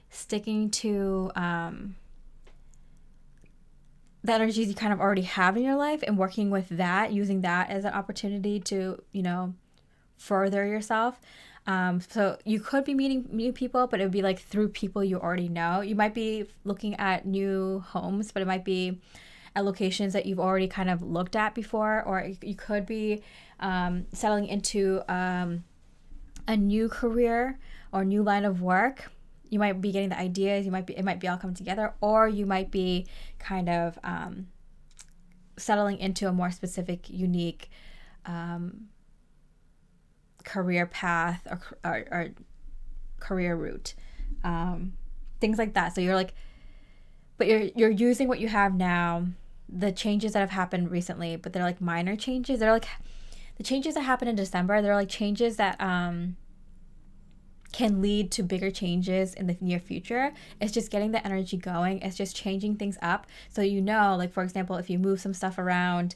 sticking to the energies you kind of already have in your life and working with that, using that as an opportunity to, further yourself. So you could be meeting new people, but it would be like through people you already know. You might be looking at new homes, but it might be at locations that you've already kind of looked at before, or you could be settling into a new career or new line of work. You might be getting the ideas, it might be all coming together, or you might be kind of settling into a more specific, unique career path or career route, things like that. So you're like, but you're using what you have now, the changes that have happened recently, but they're like minor changes. They're like the changes that happened in December. They're like changes that can lead to bigger changes in the near future. It's just getting the energy going. It's just changing things up. So like for example, if you move some stuff around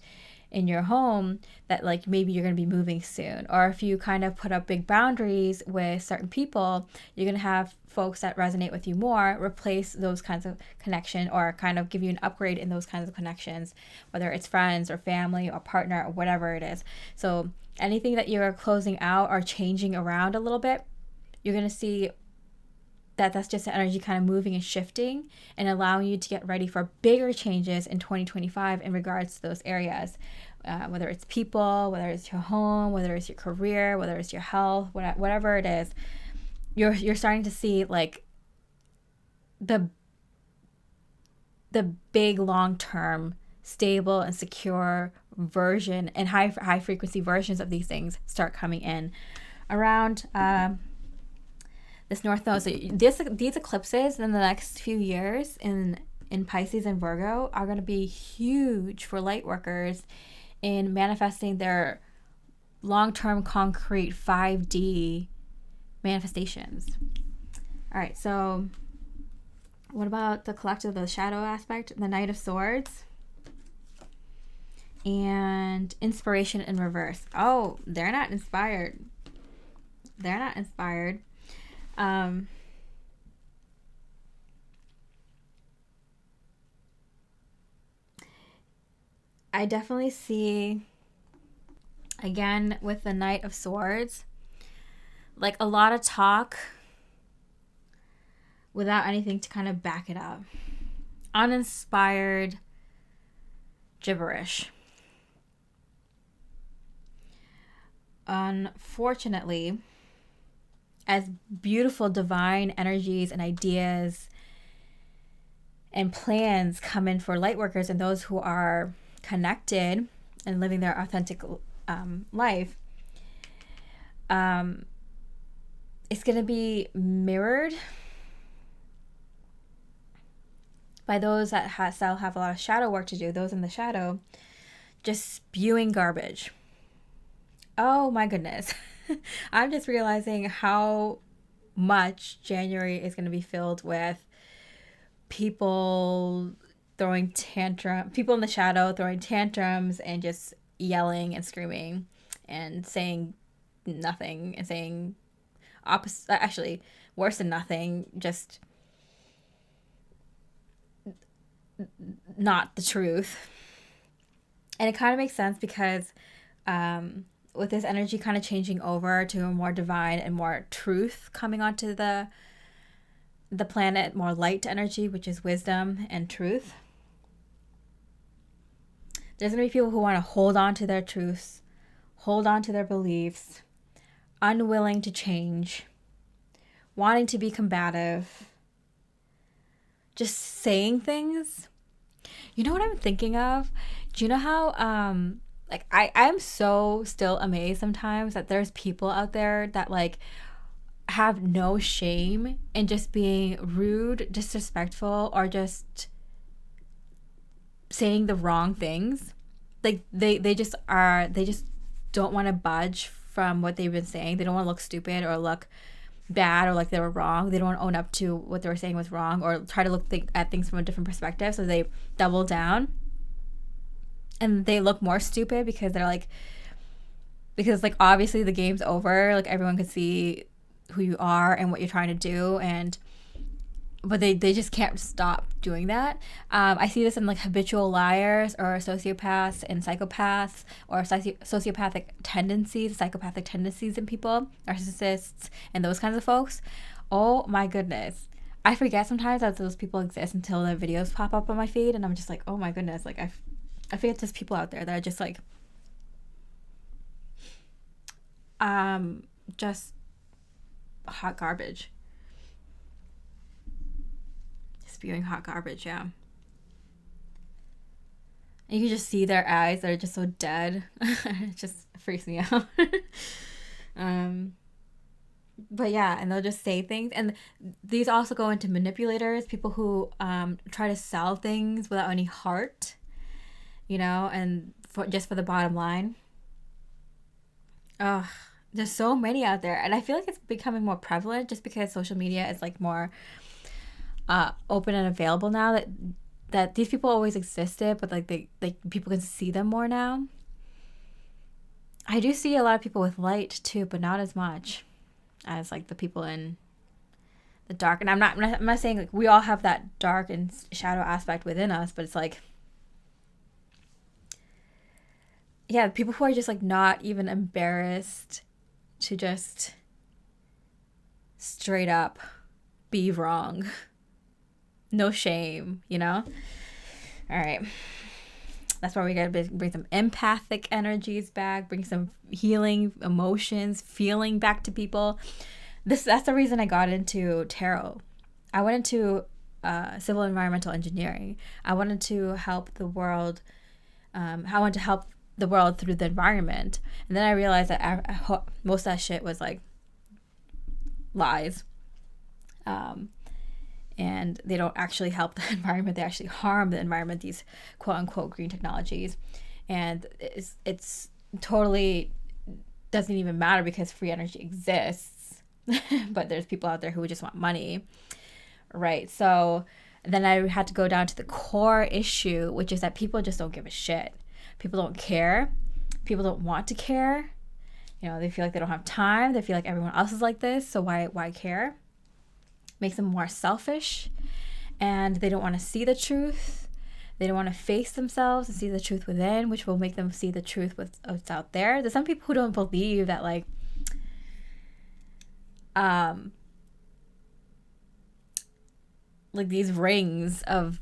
in your home, that like maybe you're going to be moving soon. Or if you kind of put up big boundaries with certain people, you're going to have folks that resonate with you more replace those kinds of connection, or kind of give you an upgrade in those kinds of connections, whether it's friends or family or partner or whatever it is. So anything that you're closing out or changing around a little bit, you're going to see that that's just the energy kind of moving and shifting and allowing you to get ready for bigger changes in 2025 in regards to those areas, whether it's people, whether it's your home, whether it's your career, whether it's your health, whatever it is. You're starting to see like the big long-term stable and secure version and high frequency versions of these things start coming in around this north node. So these eclipses in the next few years in Pisces and Virgo are going to be huge for light workers in manifesting their long-term concrete 5D manifestations. All right, so what about the collective, the shadow aspect, the Knight of Swords, and inspiration in reverse? Oh, they're not inspired. They're not inspired. I definitely see, again, with the Knight of Swords, like a lot of talk without anything to kind of back it up. Uninspired gibberish. Unfortunately, as beautiful divine energies and ideas and plans come in for light workers and those who are connected and living their authentic life, it's going to be mirrored by those that still have a lot of shadow work to do, those in the shadow, just spewing garbage. Oh my goodness. I'm just realizing how much January is going to be filled with people throwing people in the shadow throwing tantrums and just yelling and screaming and saying nothing and saying opposite, actually worse than nothing, just not the truth. And it kind of makes sense because with this energy kind of changing over to a more divine and more truth coming onto the planet, more light energy, which is wisdom and truth. There's going to be people who want to hold on to their truths, hold on to their beliefs, unwilling to change, wanting to be combative, just saying things. You know what I'm thinking of? Do you know how, I'm so still amazed sometimes that there's people out there that, like, have no shame in just being rude, disrespectful, or just saying the wrong things. Like, they just don't want to budge from what they've been saying. They don't want to look stupid or look bad or like they were wrong. They don't want to own up to what they were saying was wrong or try to look at things from a different perspective. So they double down and they look more stupid because they're like, obviously the game's over. Like, everyone can see who you are and what you're trying to do, but they just can't stop doing that. I see this in, like, habitual liars or sociopaths and psychopaths or sociopathic tendencies, psychopathic tendencies in people, narcissists, and those kinds of folks. Oh my goodness. I forget sometimes that those people exist until their videos pop up on my feed, and I'm just like, oh my goodness. Like, I forget there's people out there that are just like, just hot garbage. Spewing hot garbage, yeah. And you can just see their eyes that are just so dead. It just freaks me out. But yeah, and they'll just say things. And these also go into manipulators, people who try to sell things without any heart, and just for the bottom line. Ugh, there's so many out there. And I feel like it's becoming more prevalent just because social media is, like, more open and available now, that these people always existed, but like people can see them more now. I do see a lot of people with light too, but not as much as, like, the people in the dark. And I'm not saying, like, we all have that dark and shadow aspect within us, but it's like, yeah, people who are just, like, not even embarrassed to just straight up be wrong. No shame, All right. That's why we gotta bring some empathic energies back, bring some healing emotions, feeling back to people. That's the reason I got into tarot. I went into civil environmental engineering. I wanted to help the world. I wanted to help the world through the environment. And then I realized that most of that shit was like lies. And they don't actually help the environment. They actually harm the environment, these quote unquote green technologies. And it's totally doesn't even matter because free energy exists. But there's people out there who just want money. Right. So then I had to go down to the core issue, which is that people just don't give a shit. People don't care. People don't want to care. You know, they feel like they don't have time. They feel like everyone else is like this. So why care? Makes them more selfish. And they don't want to see the truth. They don't want to face themselves and see the truth within, which will make them see the truth with what's out there. There's some people who don't believe that like these rings of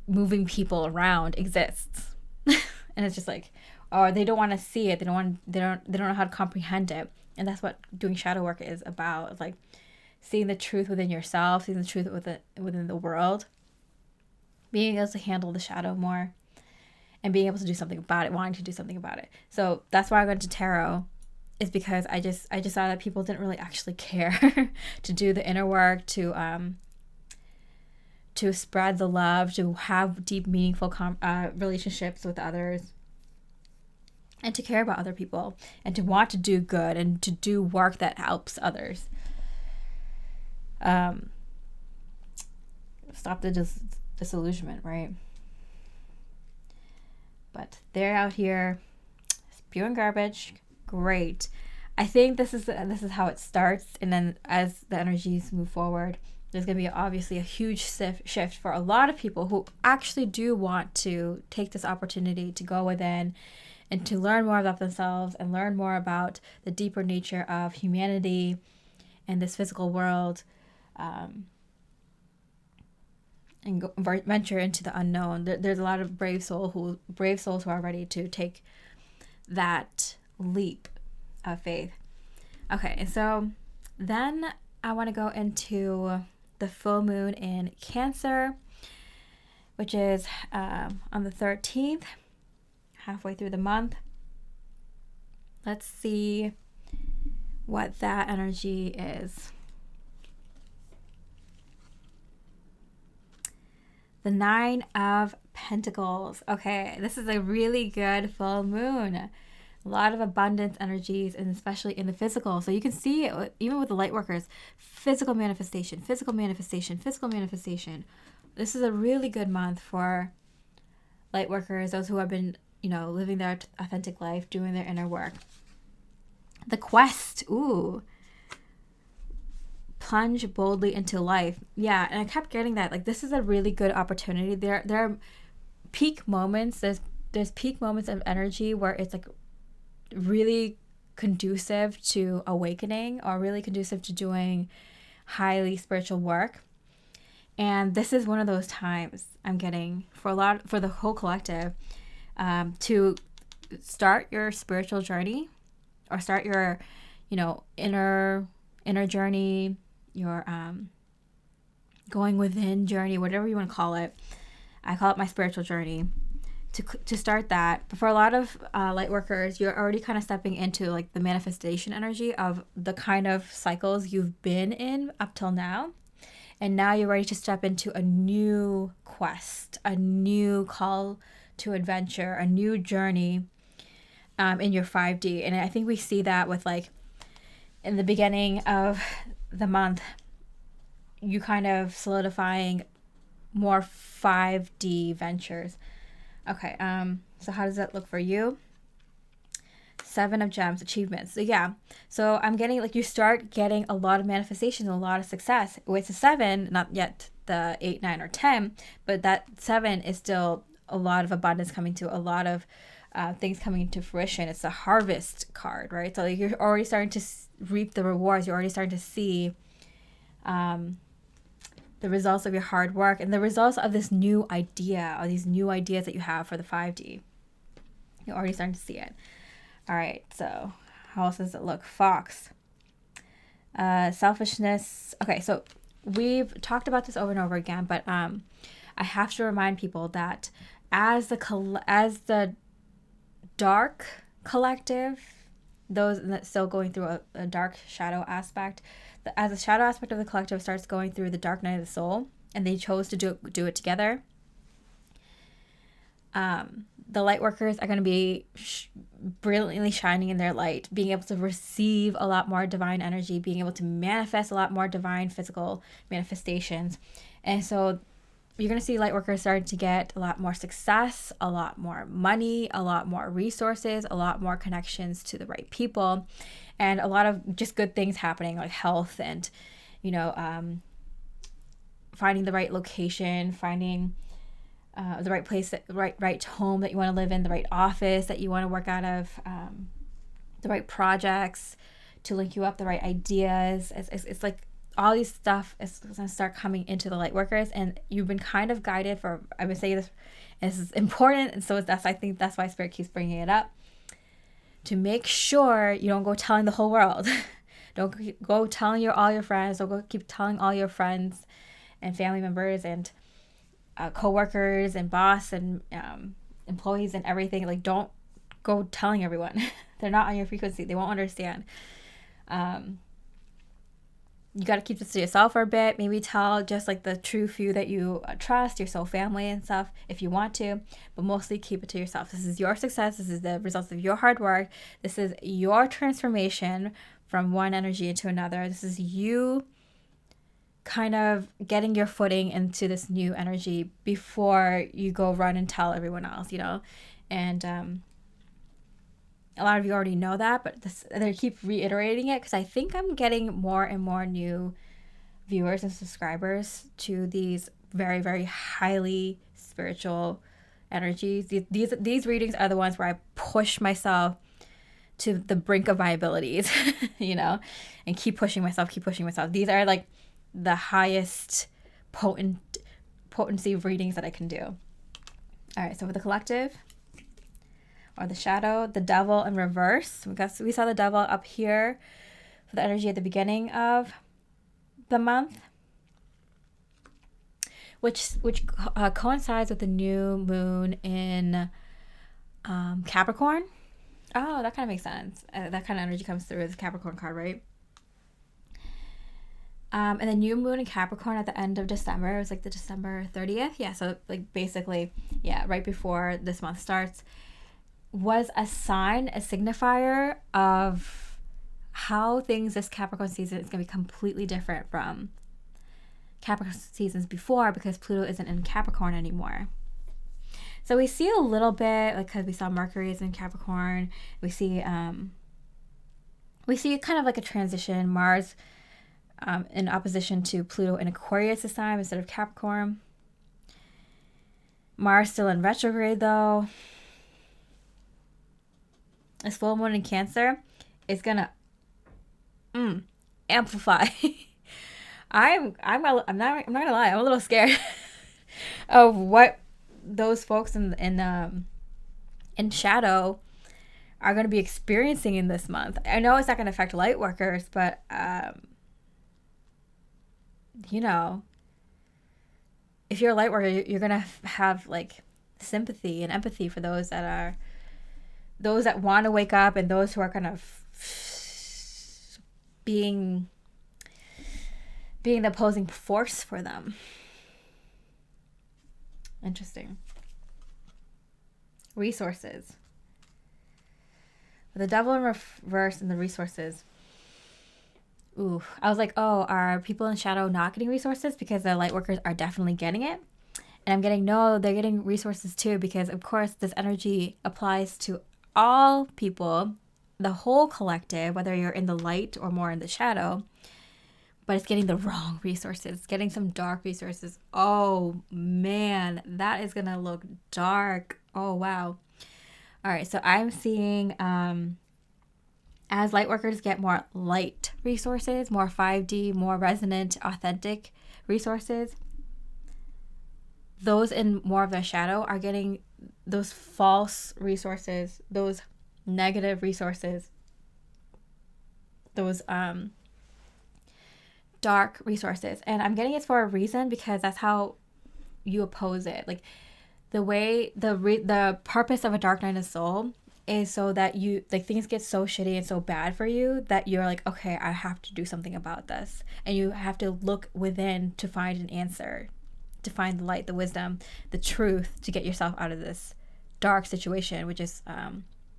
moving people around exists. And it's just like, or they don't want to see it. They don't know how to comprehend it. And that's what doing shadow work is about. It's like seeing the truth within yourself, seeing the truth within the world, being able to handle the shadow more, and being able to do something about it, wanting to do something about it. So that's why I got into tarot, is because I just saw that people didn't really actually care to do the inner work, to spread the love, to have deep, meaningful relationships with others, and to care about other people, and to want to do good, and to do work that helps others. Stop the disillusionment, right? But they're out here spewing garbage. Great. I think this is how it starts, and then as the energies move forward, there's going to be obviously a huge shift for a lot of people who actually do want to take this opportunity to go within and to learn more about themselves and learn more about the deeper nature of humanity and this physical world, and venture into the unknown. There's a lot of brave souls who are ready to take that leap of faith. Okay, and so then I want to go into the full moon in Cancer, which is on the 13th, halfway through the month. Let's see what that energy is. The 9 of Pentacles. Okay, this is a really good full moon. A lot of abundance energies, and especially in the physical. So you can see it even with the light workers. Physical manifestation, physical manifestation, physical manifestation. This is a really good month for light workers, those who have been, living their authentic life, doing their inner work. The quest. Ooh. Plunge boldly into life. Yeah, and I kept getting that. Like, this is a really good opportunity. There are peak moments. There's peak moments of energy where it's like really conducive to awakening, or really conducive to doing highly spiritual work. And this is one of those times I'm getting for the whole collective, to start your spiritual journey, or start your, inner journey, your going within journey, whatever you want to call it. I call it my spiritual journey. To start that. But for a lot of light workers, you're already kind of stepping into like the manifestation energy of the kind of cycles you've been in up till now. And now you're ready to step into a new quest, a new call to adventure, a new journey in your 5D. And I think we see that with like in the beginning of the month, you kind of solidifying more 5D ventures. Okay, so how does that look for you? 7 of Gems, achievements. So yeah, so I'm getting like you start getting a lot of manifestations, a lot of success. With the 7, not yet the 8, 9, or 10, but that 7 is still a lot of abundance coming to, a lot of things coming into fruition. It's a harvest card, right? So like you're already starting to reap the rewards. You're already starting to see the results of your hard work and the results of this new idea, or these new ideas that you have for the 5D. You're already starting to see it. All right, so how else does it look? Fox. Selfishness. Okay, so we've talked about this over and over again, but I have to remind people that as the dark collective, those that still going through a dark shadow aspect, as the shadow aspect of the collective starts going through the dark night of the soul, and they chose to do it together, the light workers are going to be brilliantly shining in their light, being able to receive a lot more divine energy, being able to manifest a lot more divine physical manifestations. And so you're going to see light workers starting to get a lot more success, a lot more money, a lot more resources, a lot more connections to the right people, and a lot of just good things happening, like health and, finding the right location, finding the right place, right home that you want to live in, the right office that you want to work out of, the right projects to link you up, the right ideas. It's like all these stuff is going to start coming into the light workers, and you've been kind of guided for, I've been saying this, and this is important, and so I think that's why Spirit keeps bringing it up, to make sure you don't go telling the whole world. Don't go telling all your friends. Don't go keep telling all your friends and family members and co-workers and boss and employees and everything. Like, don't go telling everyone. They're not on your frequency. They won't understand. You got to keep this to yourself for a bit. Maybe tell just like the true few that you trust, your soul family and stuff, if you want to, but mostly keep it to yourself. This is your success. This is the results of your hard work. This is your transformation from one energy into another. This is you kind of getting your footing into this new energy before you go run and tell everyone else, and a lot of you already know that, but they keep reiterating it because I think I'm getting more and more new viewers and subscribers to these very, very highly spiritual energies. These readings are the ones where I push myself to the brink of my abilities, and keep pushing myself. These are like the highest potency of readings that I can do. All right, so for the collective or the shadow, the devil in reverse. We saw the devil up here for the energy at the beginning of the month, which coincides with the new moon in Capricorn. Oh, that kind of makes sense. That kind of energy comes through as a Capricorn card, right? And the new moon in Capricorn at the end of December, it was like the December 30th. Yeah, so like basically, right before this month starts, was a sign, a signifier of how things this Capricorn season is going to be completely different from Capricorn seasons before, because Pluto isn't in Capricorn anymore. So we see a little bit, like, because we saw Mercury is in Capricorn, we see kind of like a transition. Mars in opposition to Pluto in Aquarius this time instead of Capricorn. Mars still in retrograde though. This full moon in Cancer is gonna amplify. I'm not gonna lie, I'm a little scared of what those folks in shadow are going to be experiencing in this month. I know it's not going to affect light workers, but if you're a light worker, you're going to have like sympathy and empathy for those that want to wake up, and those who are kind of being the opposing force for them. Interesting. Resources. The devil in reverse and the resources. Ooh, I was like, oh, are people in shadow not getting resources? Because the light workers are definitely getting it. And I'm getting, no, they're getting resources too, because of course this energy applies to all people, the whole collective, whether you're in the light or more in the shadow. But it's getting the wrong resources. It's getting some dark resources. Oh, man, that is going to look dark. Oh, wow. All right, so I'm seeing as light workers get more light resources, more 5D, more resonant, authentic resources, those in more of the shadow are getting those false resources, those negative resources, those dark resources. And I'm getting it for a reason, because that's how you oppose it. Like the way, the purpose of a dark night of soul is so that you, like, things get so shitty and so bad for you that you're like, okay, I have to do something about this. And you have to look within to find an answer, to find the light, the wisdom, the truth, to get yourself out of this dark situation, which is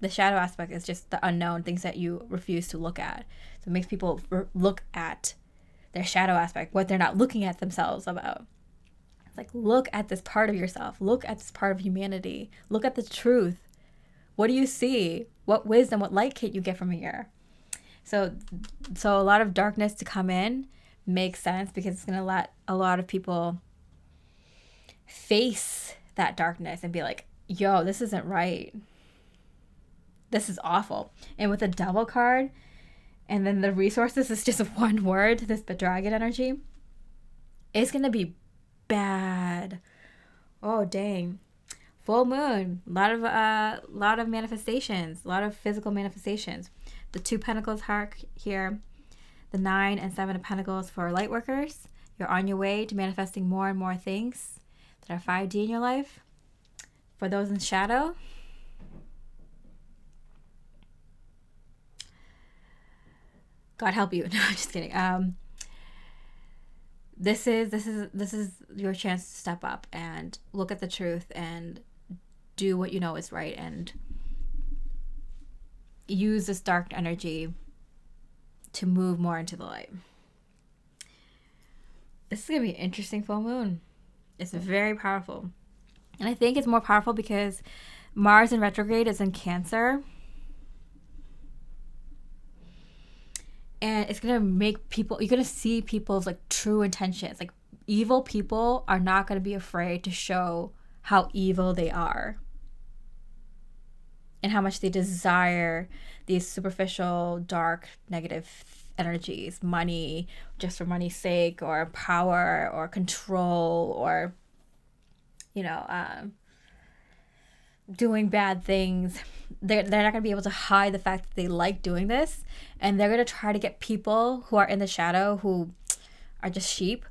the shadow aspect is just the unknown, things that you refuse to look at. So it makes people look at their shadow aspect, what they're not looking at themselves about. It's like, look at this part of yourself. Look at this part of humanity. Look at the truth. What do you see? What wisdom, what light can you get from here? So a lot of darkness to come in makes sense, because it's going to let a lot of people face that darkness and be like, yo, this isn't right. This is awful. And with the Devil card, and then the resources is just one word, this dragon energy, it's going to be bad. Oh, dang. Full moon, a lot of manifestations, a lot of physical manifestations. The 2 Pentacles heart here, the 9 and 7 of Pentacles for light workers. You're on your way to manifesting more and more things that are 5D in your life. For those in shadow, God help you. No, I'm just kidding. This is your chance to step up and look at the truth and do what you know is right, and use this dark energy to move more into the light. This is going to be an interesting full moon. It's very powerful. And I think it's more powerful because Mars in retrograde is in Cancer. And it's going to make people, you're going to see people's like true intentions. Like, evil people are not going to be afraid to show how evil they are and how much they desire these superficial, dark, negative energies, money, just for money's sake, or power, or control, or, you know, doing bad things. They're not going to be able to hide the fact that they like doing this, and they're going to try to get people who are in the shadow, who are just sheep,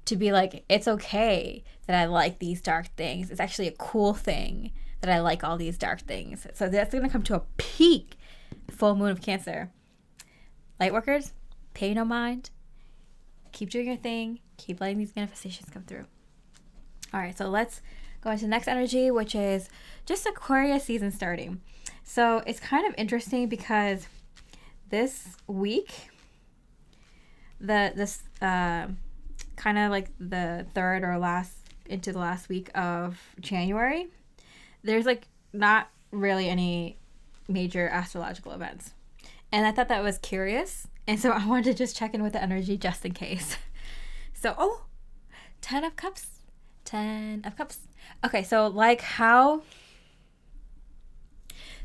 to be like, it's okay that I like these dark things. It's actually a cool thing that I like all these dark things. So that's going to come to a peak full moon of Cancer. Lightworkers, pay no mind. Keep doing your thing. Keep letting these manifestations come through. All right, so let's go into the next energy, which is just Aquarius season starting. So it's kind of interesting because this week, this kind of like the third or last into the last week of January, there's like not really any major astrological events. And I thought that was curious. And so I wanted to just check in with the energy just in case. So, 10 of Cups. 10 of Cups. Okay, so like how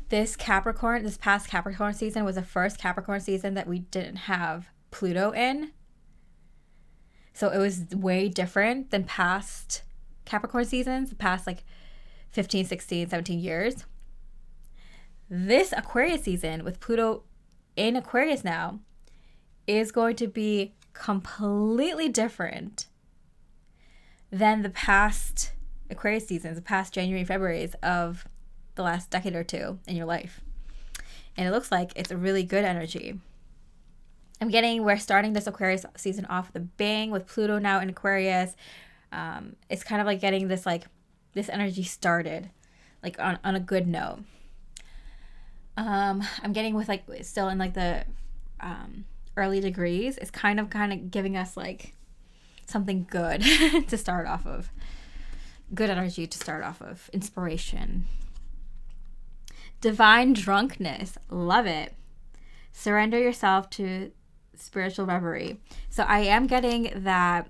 this past Capricorn season was the first Capricorn season that we didn't have Pluto in. So it was way different than past Capricorn seasons, the past like 15, 16, 17 years. This Aquarius season with Pluto in Aquarius now is going to be completely different than the past Aquarius seasons, the past January and Februaries of the last decade or two in your life. And it looks like it's a really good energy. We're starting this Aquarius season off with a bang with Pluto now in Aquarius. It's kind of like getting this energy started, like on a good note. I'm getting with like still in like the early degrees. It's kind of giving us like something good to start off of. Good energy to start off of. Inspiration. Divine drunkenness. Love it. Surrender yourself to spiritual reverie. So I am getting that,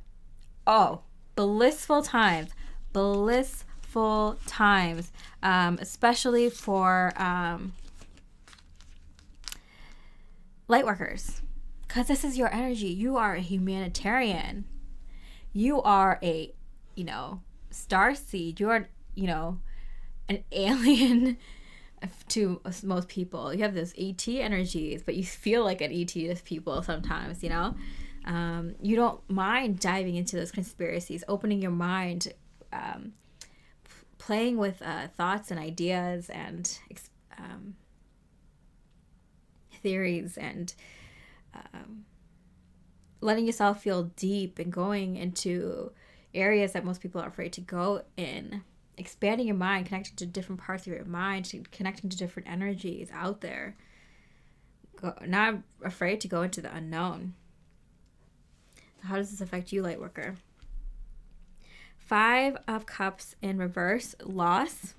blissful times. Blissful times. Especially for light workers. Because this is your energy. You are a humanitarian. You are a, starseed. You are, an alien to most people. You have those ET energies, but you feel like an ET to people sometimes, You don't mind diving into those conspiracies, opening your mind, playing with thoughts and ideas and theories, and letting yourself feel deep and going into areas that most people are afraid to go in. Expanding your mind, connecting to different parts of your mind, connecting to different energies out there. Not afraid to go into the unknown. How does this affect you, Lightworker? 5 of Cups in reverse, loss.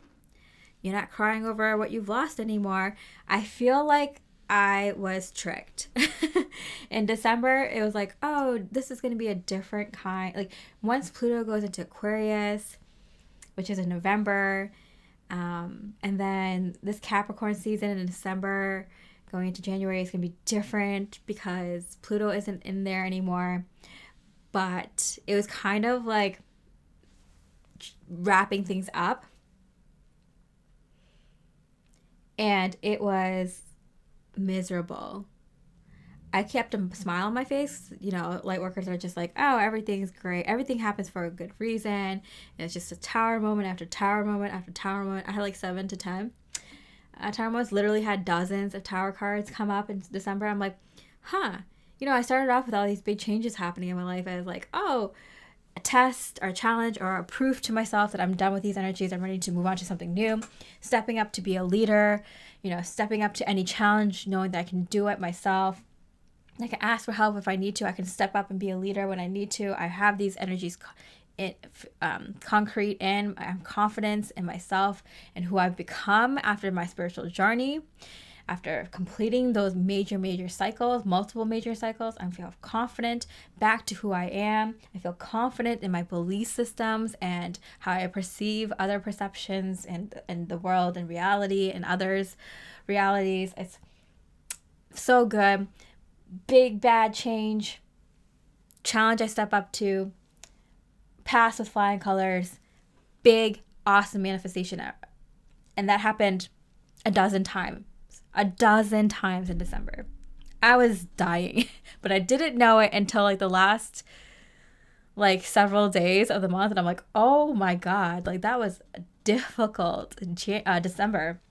You're not crying over what you've lost anymore. I feel like I was tricked. In December, it was like, oh, this is going to be a different kind. Like, once Pluto goes into Aquarius, which is in November, and then this Capricorn season in December going into January is going to be different because Pluto isn't in there anymore. But it was kind of like wrapping things up. And it was miserable. I kept a smile on my face. You know, light workers are just like, oh, everything's great. Everything happens for a good reason. And it's just a tower moment after tower moment after tower moment. I had like 7 to 10. Tower moments, literally had dozens of tower cards come up in December. I'm like, you know, I started off with all these big changes happening in my life. I was like, oh, a test or a challenge or a proof to myself that I'm done with these energies. I'm ready to move on to something new. Stepping up to be a leader, you know, stepping up to any challenge, knowing that I can do it myself. I can ask for help if I need to. I can step up and be a leader when I need to. I have these energies concrete in. I have confidence in myself and who I've become after my spiritual journey. After completing those major cycles, multiple major cycles, I feel confident back to who I am. I feel confident in my belief systems and how I perceive other perceptions and the world and reality and others' realities. It's so good. Big, bad change. Challenge I step up to. Pass with flying colors. Big, awesome manifestation. And that happened a dozen times in December. I was dying, but I didn't know it until like the last like several days of the month. And I'm like, oh my God, like that was a difficult December.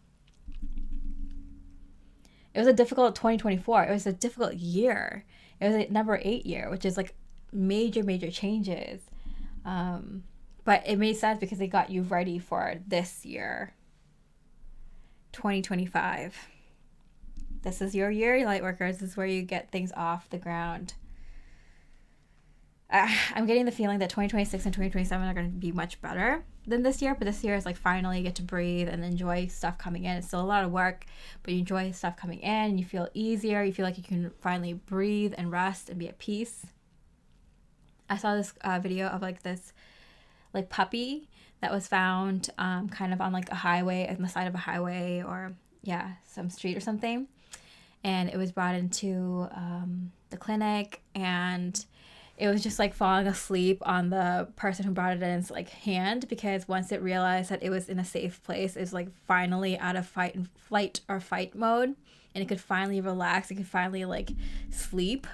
It was a difficult 2024. It was a difficult year. It was a number 8 year, which is like major changes. But it made sense because they got you ready for this year, 2025. This is your year, Lightworkers. This is where you get things off the ground. I'm getting the feeling that 2026 and 2027 are going to be much better than this year. But this year is like finally you get to breathe and enjoy stuff coming in. It's still a lot of work, but you enjoy stuff coming in. You feel easier. You feel like you can finally breathe and rest and be at peace. I saw this video of like this like puppy that was found kind of on like a highway, on the side of a highway or some street or something. And it was brought into the clinic, and it was just like falling asleep on the person who brought it in's like hand, because once it realized that it was in a safe place, it was like finally out of flight or fight mode, and it could finally relax. It could finally like sleep.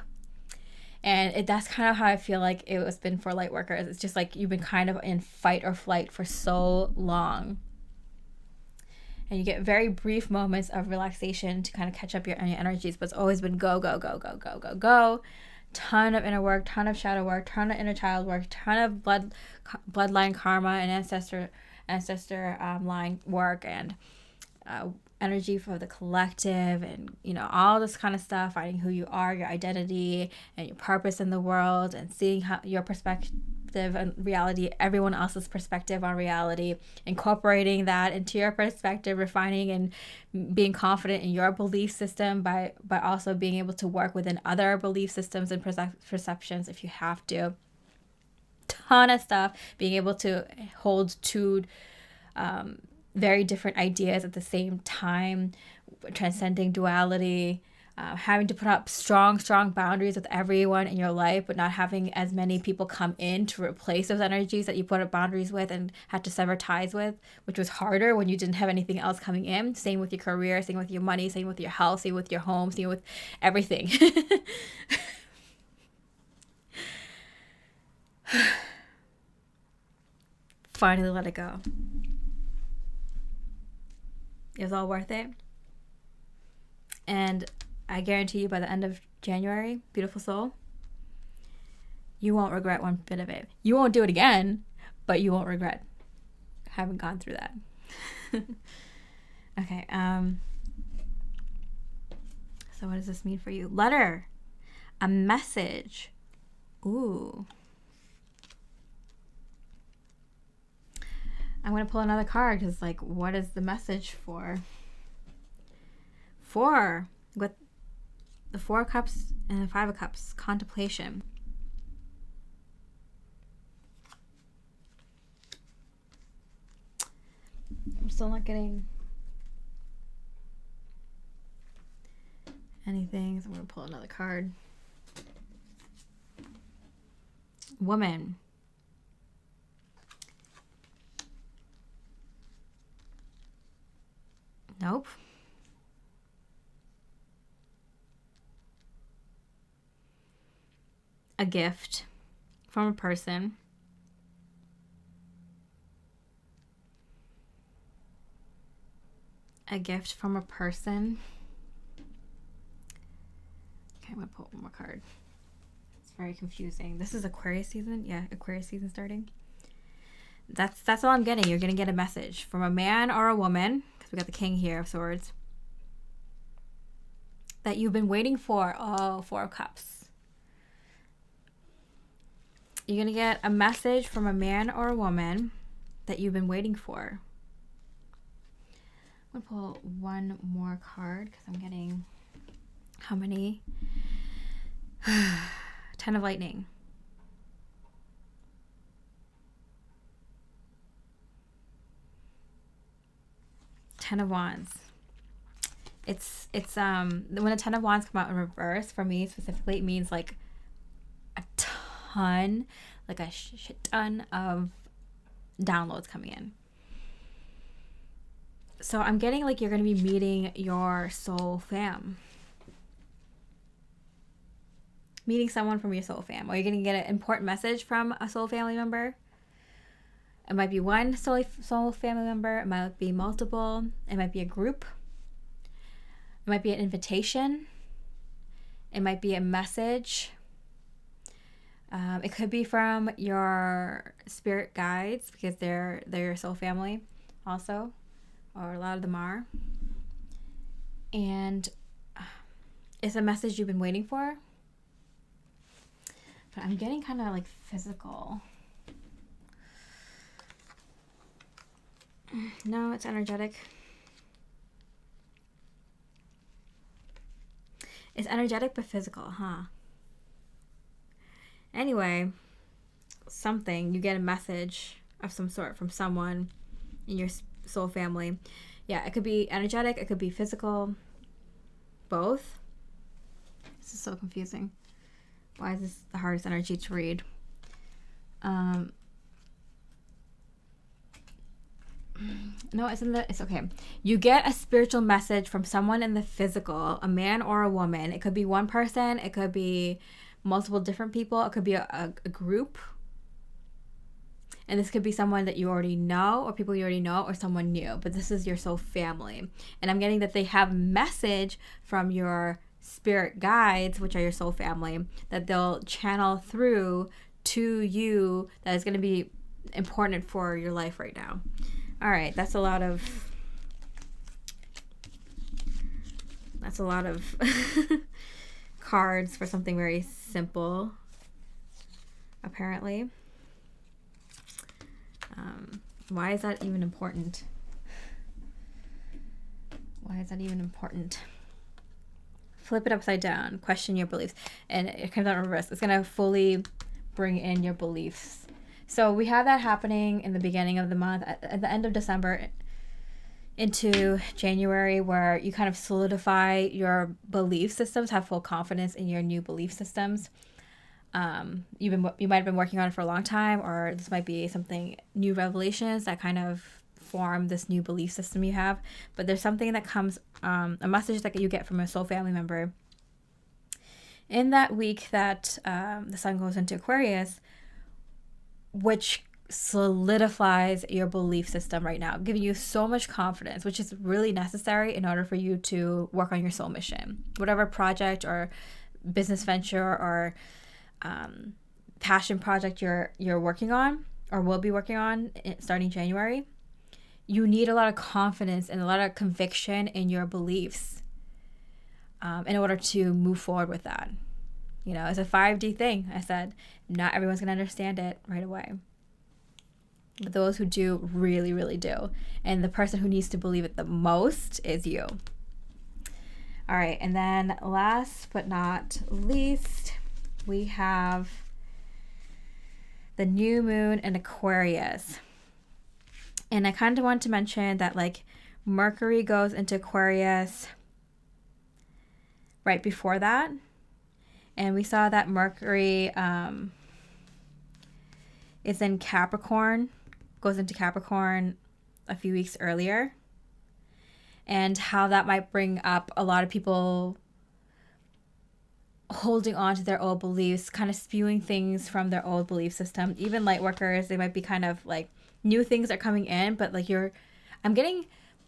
And that's kind of how I feel like it was been for light workers. It's just like you've been kind of in fight or flight for so long. And you get very brief moments of relaxation to kind of catch up your energies, but it's always been go. Ton of inner work, ton of shadow work, ton of inner child work, ton of bloodline karma and ancestor line work, and energy for the collective, and you know, all this kind of stuff, finding who you are, your identity and your purpose in the world, and seeing how your perspective and reality, everyone else's perspective on reality, incorporating that into your perspective, refining and being confident in your belief system by also being able to work within other belief systems and perceptions if you have to. Ton of stuff, being able to hold two very different ideas at the same time, transcending duality, having to put up strong boundaries with everyone in your life, but not having as many people come in to replace those energies that you put up boundaries with and had to sever ties with, which was harder when you didn't have anything else coming in. Same with your career, same with your money, same with your health, same with your home, same with everything. finally let it go. It was all worth it. And I guarantee you by the end of January, beautiful soul, you won't regret one bit of it. You won't do it again, but you won't regret having gone through that. Okay. So what does this mean for you? Letter. A message. Ooh. I'm going to pull another card because, like, what is the message for? Four. With the Four of Cups and the Five of Cups. Contemplation. I'm still not getting anything, so I'm going to pull another card. Woman. Nope. A gift from a person. A gift from a person. Okay, I'm going to pull one more card. It's very confusing. This is Aquarius season. Yeah, Aquarius season starting. That's all I'm getting. You're going to get a message from a man or a woman, because we got the King here of Swords, that you've been waiting for. Oh, Four of Cups. You're going to get a message from a man or a woman that you've been waiting for. I'm going to pull one more card because I'm getting, how many? 10 of Lightning. Ten of Wands. It's when a 10 of Wands come out in reverse, for me specifically, it means like a ton, like a shit ton of downloads coming in. So I'm getting like you're going to be meeting your soul fam. Meeting someone from your soul fam. Or you're going to get an important message from a soul family member. It might be one soul family member. It might be multiple. It might be a group. It might be an invitation. It might be a message. It could be from your spirit guides, because they're your soul family also, or a lot of them are. And it's a message you've been waiting for. But I'm getting kind of like physical. No, it's energetic. It's energetic but physical, huh? Anyway, you get a message of some sort from someone in your soul family. Yeah, it could be energetic, it could be physical, both. This is so confusing. Why is this the hardest energy to read? No, it's okay. You get a spiritual message from someone in the physical, a man or a woman. It could be one person. It could be multiple different people. It could be a group. And this could be someone that you already know, or people you already know, or someone new. But this is your soul family. And I'm getting that they have a message from your spirit guides, which are your soul family, that they'll channel through to you, that is going to be important for your life right now. All right, that's a lot of cards for something very simple, apparently. Why is that even important? Why is that even important? Flip it upside down. Question your beliefs. And it comes out in reverse. It's going to fully bring in your beliefs. So we have that happening in the beginning of the month, at the end of December into January, where you kind of solidify your belief systems, have full confidence in your new belief systems. You might have been working on it for a long time, or this might be something, new revelations that kind of form this new belief system you have. But there's something that comes, a message that you get from a soul family member in that week that the sun goes into Aquarius, which solidifies your belief system right now, giving you so much confidence, which is really necessary in order for you to work on your soul mission. Whatever project or business venture or passion project you're working on or will be working on starting January, you need a lot of confidence and a lot of conviction in your beliefs in order to move forward with that. You know, it's a 5D thing. I said, not everyone's going to understand it right away. But those who do really, really do. And the person who needs to believe it the most is you. All right. And then last but not least, we have the new moon in Aquarius. And I kind of want to mention that like Mercury goes into Aquarius right before that. And we saw that Mercury is in Capricorn, goes into Capricorn a few weeks earlier. And how that might bring up a lot of people holding on to their old beliefs, kind of spewing things from their old belief system. Even light workers, they might be kind of like new things are coming in, but like you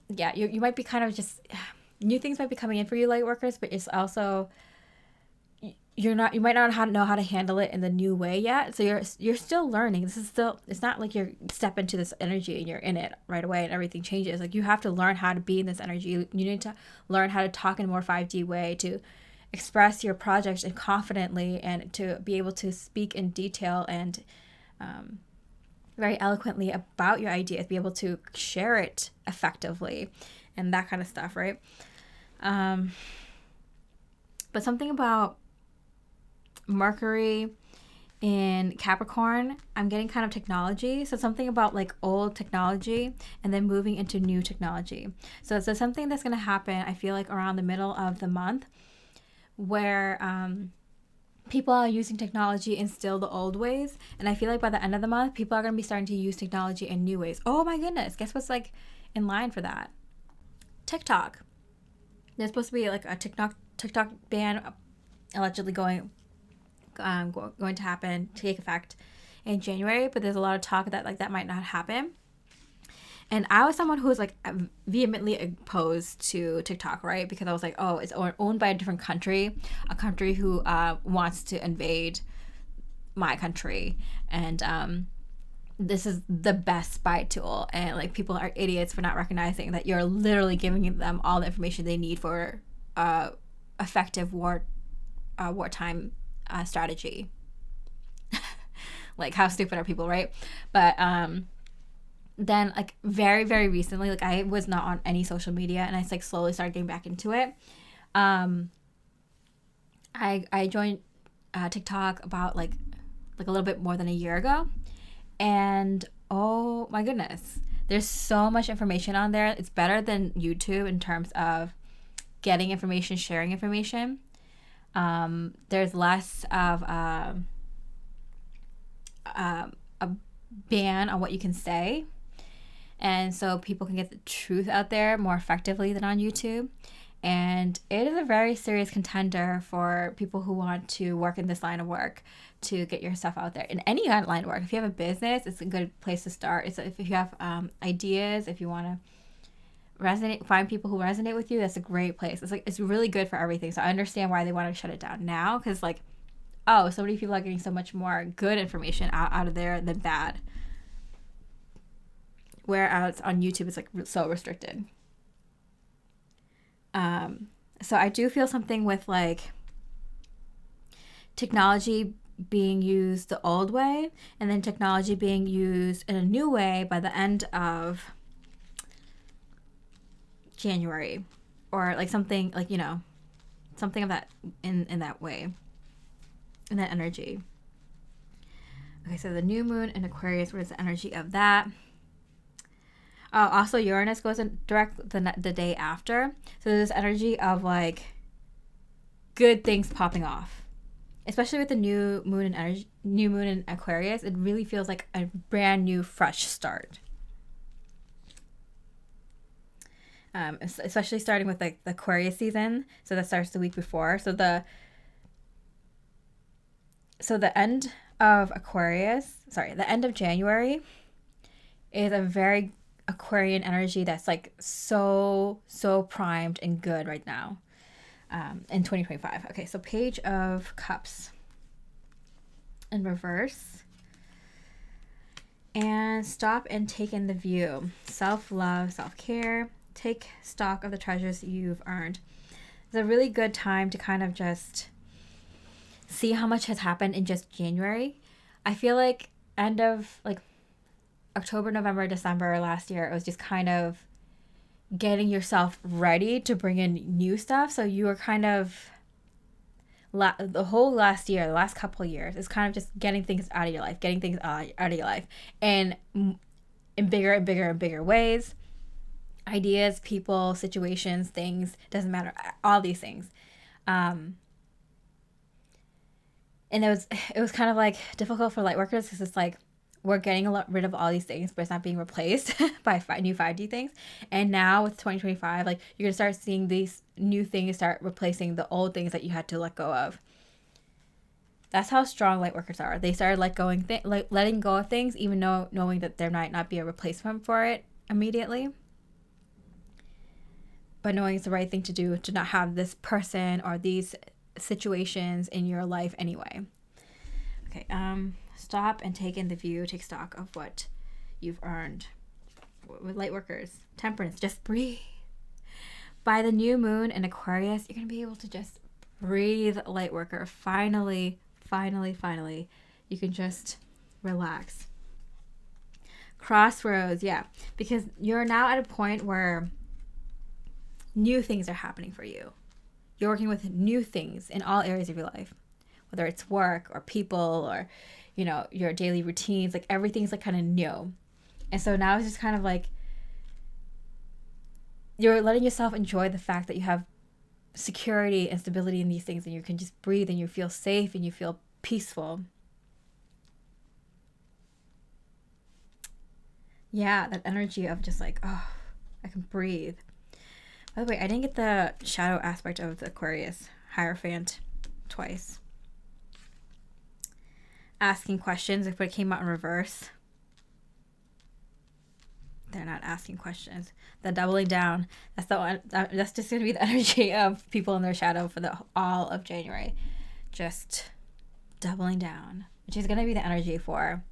might be kind of just, new things might be coming in for you light workers, but it's also, you might not know how to handle it in the new way yet. So you're still learning. It's not like you're step into this energy and you're in it right away and everything changes. Like you have to learn how to be in this energy. You need to learn how to talk in a more 5D way, to express your project and confidently, and to be able to speak in detail and very eloquently about your ideas, be able to share it effectively and that kind of stuff, right? But something about Mercury in Capricorn, I'm getting kind of technology. So something about like old technology and then moving into new technology. So something that's going to happen, I feel like around the middle of the month, where people are using technology in still the old ways. And I feel like by the end of the month, people are going to be starting to use technology in new ways. Oh my goodness. Guess what's like in line for that? TikTok. There's supposed to be like a TikTok ban allegedly going to happen, take effect in January, but there's a lot of talk that might not happen. And I was someone who was like vehemently opposed to TikTok, right? Because I was like, oh, it's owned by a different country, a country who wants to invade my country, and this is the best spy tool, and like people are idiots for not recognizing that you're literally giving them all the information they need for effective wartime strategy. Like, how stupid are people, right? But then like very, very recently, like I was not on any social media, and I like slowly started getting back into it. I joined TikTok about like a little bit more than a year ago, and oh my goodness, there's so much information on there. It's better than YouTube in terms of getting information, sharing information. There's less of a ban on what you can say, and so people can get the truth out there more effectively than on YouTube. And it is a very serious contender for people who want to work in this line of work, to get your stuff out there in any line of work. If you have a business, it's a good place to start. If you have ideas, if you want to find people who resonate with you, that's a great place. It's really good for everything. So I understand why they want to shut it down now, because like, oh, so many people are getting so much more good information out of there than bad. Whereas on YouTube, it's like so restricted. So I do feel something with like technology being used the old way, and then technology being used in a new way by the end of January, or like something like, you know, something of that in that way, in that energy. Okay, so the new moon in Aquarius, what is the energy of that? Oh, also Uranus goes in direct the day after. So there's this energy of like good things popping off, especially with the new moon in Aquarius. It really feels like a brand new, fresh start. Especially starting with like the Aquarius season. So that starts the week before. So the end of Aquarius, sorry, the end of January is a very Aquarian energy that's like so primed and good right now in 2025. Okay, so Page of Cups in reverse. And stop and take in the view. Self-love, self-care. Take stock of the treasures you've earned. It's a really good time to kind of just see how much has happened in just January. I feel like end of like October, November, December last year, it was just kind of getting yourself ready to bring in new stuff. So you were kind of the whole last year, the last couple of years, is kind of just getting things out of your life, and in bigger and bigger and bigger ways. Ideas, people, situations, things, doesn't matter, all these things. And it was kind of like difficult for light workers because it's like we're getting rid of all these things, but it's not being replaced by new 5D things. And now with 2025, like you're gonna start seeing these new things start replacing the old things that you had to let go of. That's how strong light workers are. They started letting go of things, even though knowing that there might not be a replacement for it immediately. But knowing it's the right thing to do to not have this person or these situations in your life anyway. Okay, stop and take in the view. Take stock of what you've earned. With light workers, temperance, just breathe. By the new moon in Aquarius, you're going to be able to just breathe, light worker. Finally, you can just relax. Crossroads, yeah, because you're now at a point where new things are happening for you. You're working with new things in all areas of your life, whether it's work or people or, you know, your daily routines. Like everything's like kind of new. And so now it's just kind of like you're letting yourself enjoy the fact that you have security and stability in these things, and you can just breathe and you feel safe and you feel peaceful. Yeah, that energy of just like, oh, I can breathe. By the way, I didn't get the shadow aspect of the Aquarius Hierophant twice. Asking questions, if it came out in reverse. They're not asking questions. The doubling down. That's the one. That's just going to be the energy of people in their shadow for all of January. Just doubling down, which is going to be the energy for,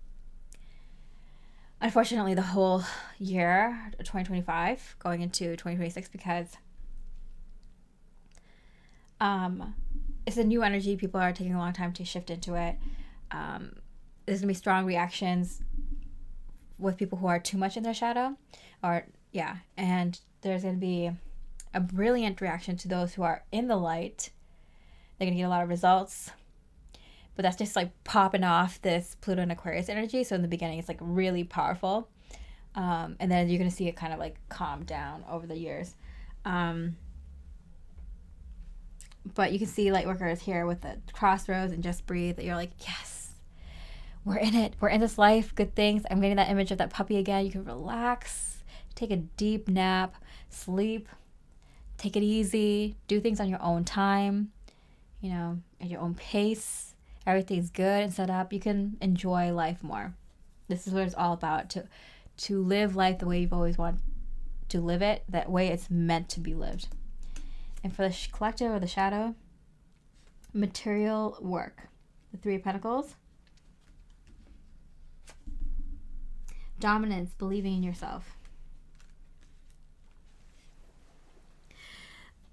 unfortunately, the whole year 2025 going into 2026, because it's a new energy. People are taking a long time to shift into it. There's going to be strong reactions with people who are too much in their shadow, and there's going to be a brilliant reaction to those who are in the light. They're going to get a lot of results, but that's just like popping off this Pluto and Aquarius energy. So in the beginning, it's like really powerful, and then you're going to see it kind of like calm down over the years. But you can see light workers here with the crossroads and just breathe, that you're like, yes, we're in it. We're in this life. Good things. I'm getting that image of that puppy again. You can relax, take a deep nap, sleep, take it easy, do things on your own time, you know, at your own pace. Everything's good and set up. You can enjoy life more. This is what it's all about, to live life the way you've always wanted to live it, that way it's meant to be lived. And for the collective or the shadow, material work. The Three of Pentacles. Dominance, believing in yourself.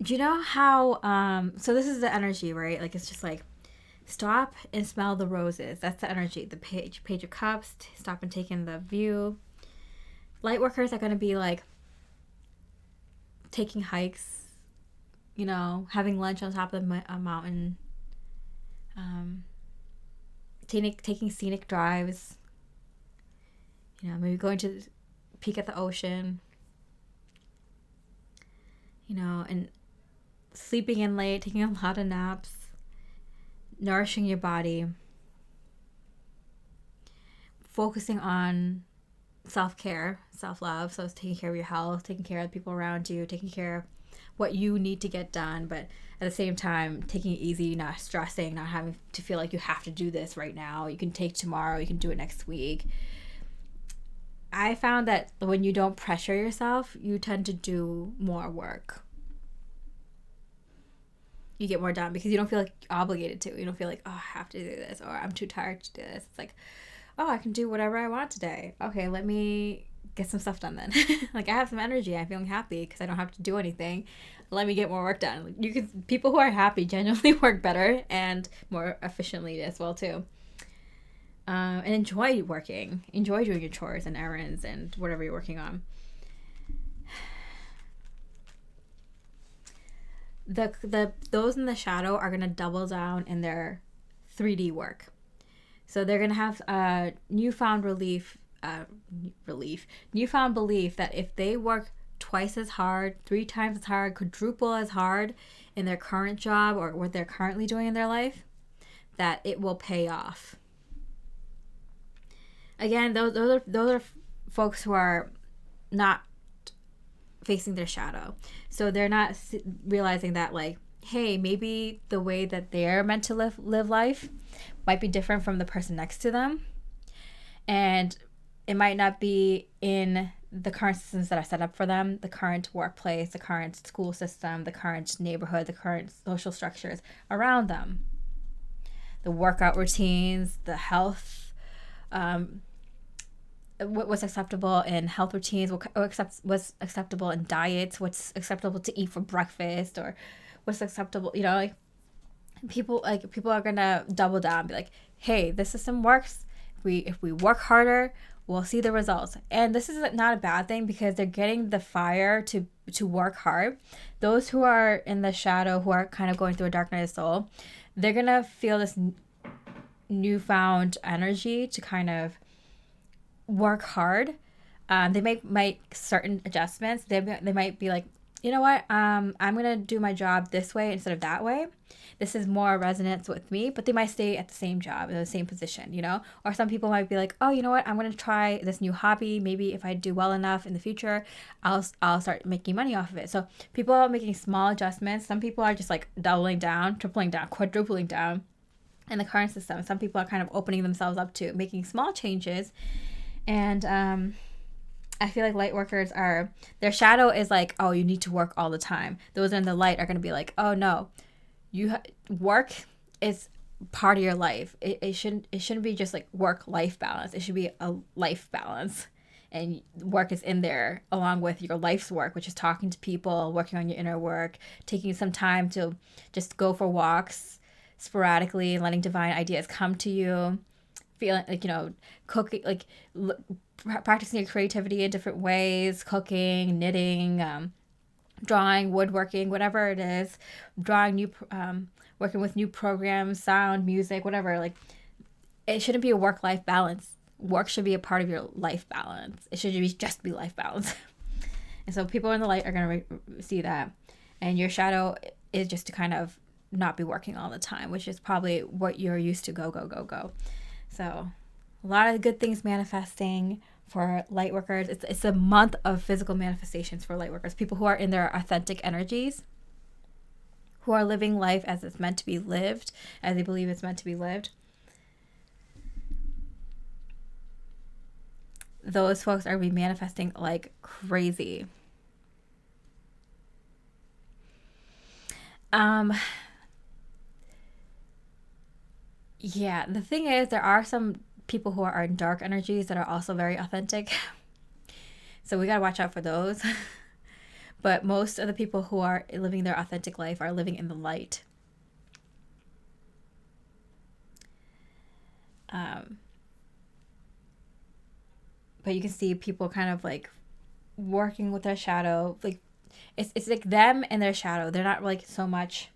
Do you know how, so this is the energy, right? Like, it's just like, stop and smell the roses. That's the energy. The page of cups, stop and take in the view. Light workers are going to be like taking hikes, you know, having lunch on top of a mountain, taking scenic drives, you know, maybe going to peek at the ocean, you know, and sleeping in late, taking a lot of naps, nourishing your body, focusing on self-care, self-love. So it's taking care of your health, taking care of the people around you, taking care of what you need to get done, but at the same time, taking it easy, not stressing, not having to feel like you have to do this right now. You can take tomorrow, you can do it next week. I found that when you don't pressure yourself, you tend to do more work. You get more done because you don't feel like obligated to. You don't feel like, oh, I have to do this, or I'm too tired to do this. It's like, oh, I can do whatever I want today. Okay, let me get some stuff done then. Like, I have some energy. I'm feeling happy because I don't have to do anything. Let me get more work done. People who are happy genuinely work better and more efficiently as well too. And enjoy working. Enjoy doing your chores and errands and whatever you're working on. Those in the shadow are going to double down in their 3D work. So they're going to have newfound belief that if they work twice as hard, 3 times as hard, quadruple as hard in their current job or what they're currently doing in their life, that it will pay off. Again, those are folks who are not facing their shadow. So they're not realizing that, like, hey, maybe the way that they're meant to live life might be different from the person next to them. And it might not be in the current systems that are set up for them, the current workplace, the current school system, the current neighborhood, the current social structures around them. The workout routines, the health, what's acceptable in health routines, what's acceptable in diets, what's acceptable to eat for breakfast, or what's acceptable, like people are gonna double down and be like, hey, this system works. If we work harder, we'll see the results. And this is not a bad thing because they're getting the fire to work hard. Those who are in the shadow, who are kind of going through a dark night of soul, they're gonna feel this newfound energy to kind of work hard. They make certain adjustments. They might be like, you know what, I'm gonna do my job this way instead of that way. This is more resonance with me, but they might stay at the same job in the same position, or some people might be like, oh, you know what, I'm gonna try this new hobby. Maybe if I do well enough in the future, I'll start making money off of it. So people are making small adjustments. Some people are just like doubling down, tripling down, quadrupling down in the current system. Some people are kind of opening themselves up to making small changes. And I feel like light workers their shadow is like, oh, you need to work all the time. Those in the light are going to be like, oh no, work is part of your life. It shouldn't be just like work-life balance. It should be a life balance. And work is in there along with your life's work, which is talking to people, working on your inner work, taking some time to just go for walks sporadically, letting divine ideas come to you. Feeling like, cooking, like practicing your creativity in different ways, cooking, knitting, drawing, woodworking, whatever it is, working with new programs, sound, music, whatever. Like, it shouldn't be a work-life balance. Work should be a part of your life balance. It should just be life balance. And so people in the light are going to see that. And your shadow is just to kind of not be working all the time, which is probably what you're used to. Go. So a lot of good things manifesting for light workers. It's a month of physical manifestations for light workers, people who are in their authentic energies, who are living life as it's meant to be lived, as they believe it's meant to be lived. Those folks are going to be manifesting like crazy. Yeah, the thing is, there are some people who are in dark energies that are also very authentic. So we got to watch out for those. But most of the people who are living their authentic life are living in the light. But you can see people kind of like working with their shadow. Like it's like them and their shadow. They're not like so much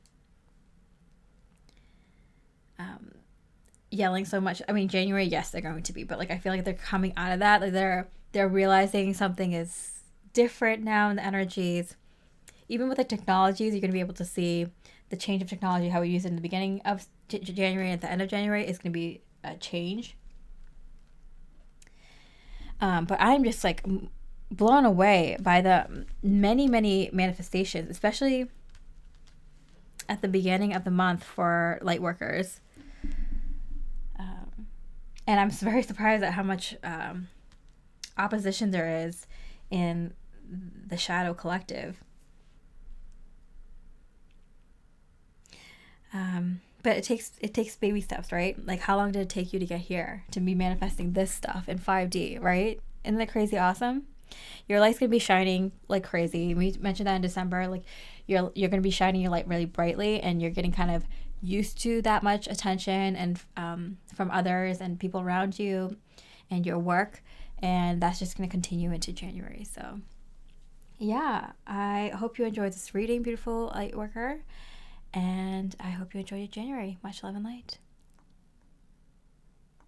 yelling so much. I mean, January, yes, they're going to be, but like I feel like they're coming out of that. Like they're realizing something is different now in the energies. Even with the technologies, you're going to be able to see the change of technology, how we use it in the beginning of January and at the end of January is going to be a change. But I'm just like blown away by the many, many manifestations, especially at the beginning of the month for light workers. And I'm very surprised at how much opposition there is in the shadow collective. But it takes baby steps, right? Like, how long did it take you to get here, to be manifesting this stuff in 5D, right? Isn't that crazy awesome? Your light's gonna be shining like crazy. We mentioned that in December. Like, you're gonna be shining your light really brightly, and you're getting kind of used to that much attention and from others and people around you and your work, and that's just gonna continue into January. So yeah, I hope you enjoyed this reading, beautiful light worker, and I hope you enjoyed January. Much love and light.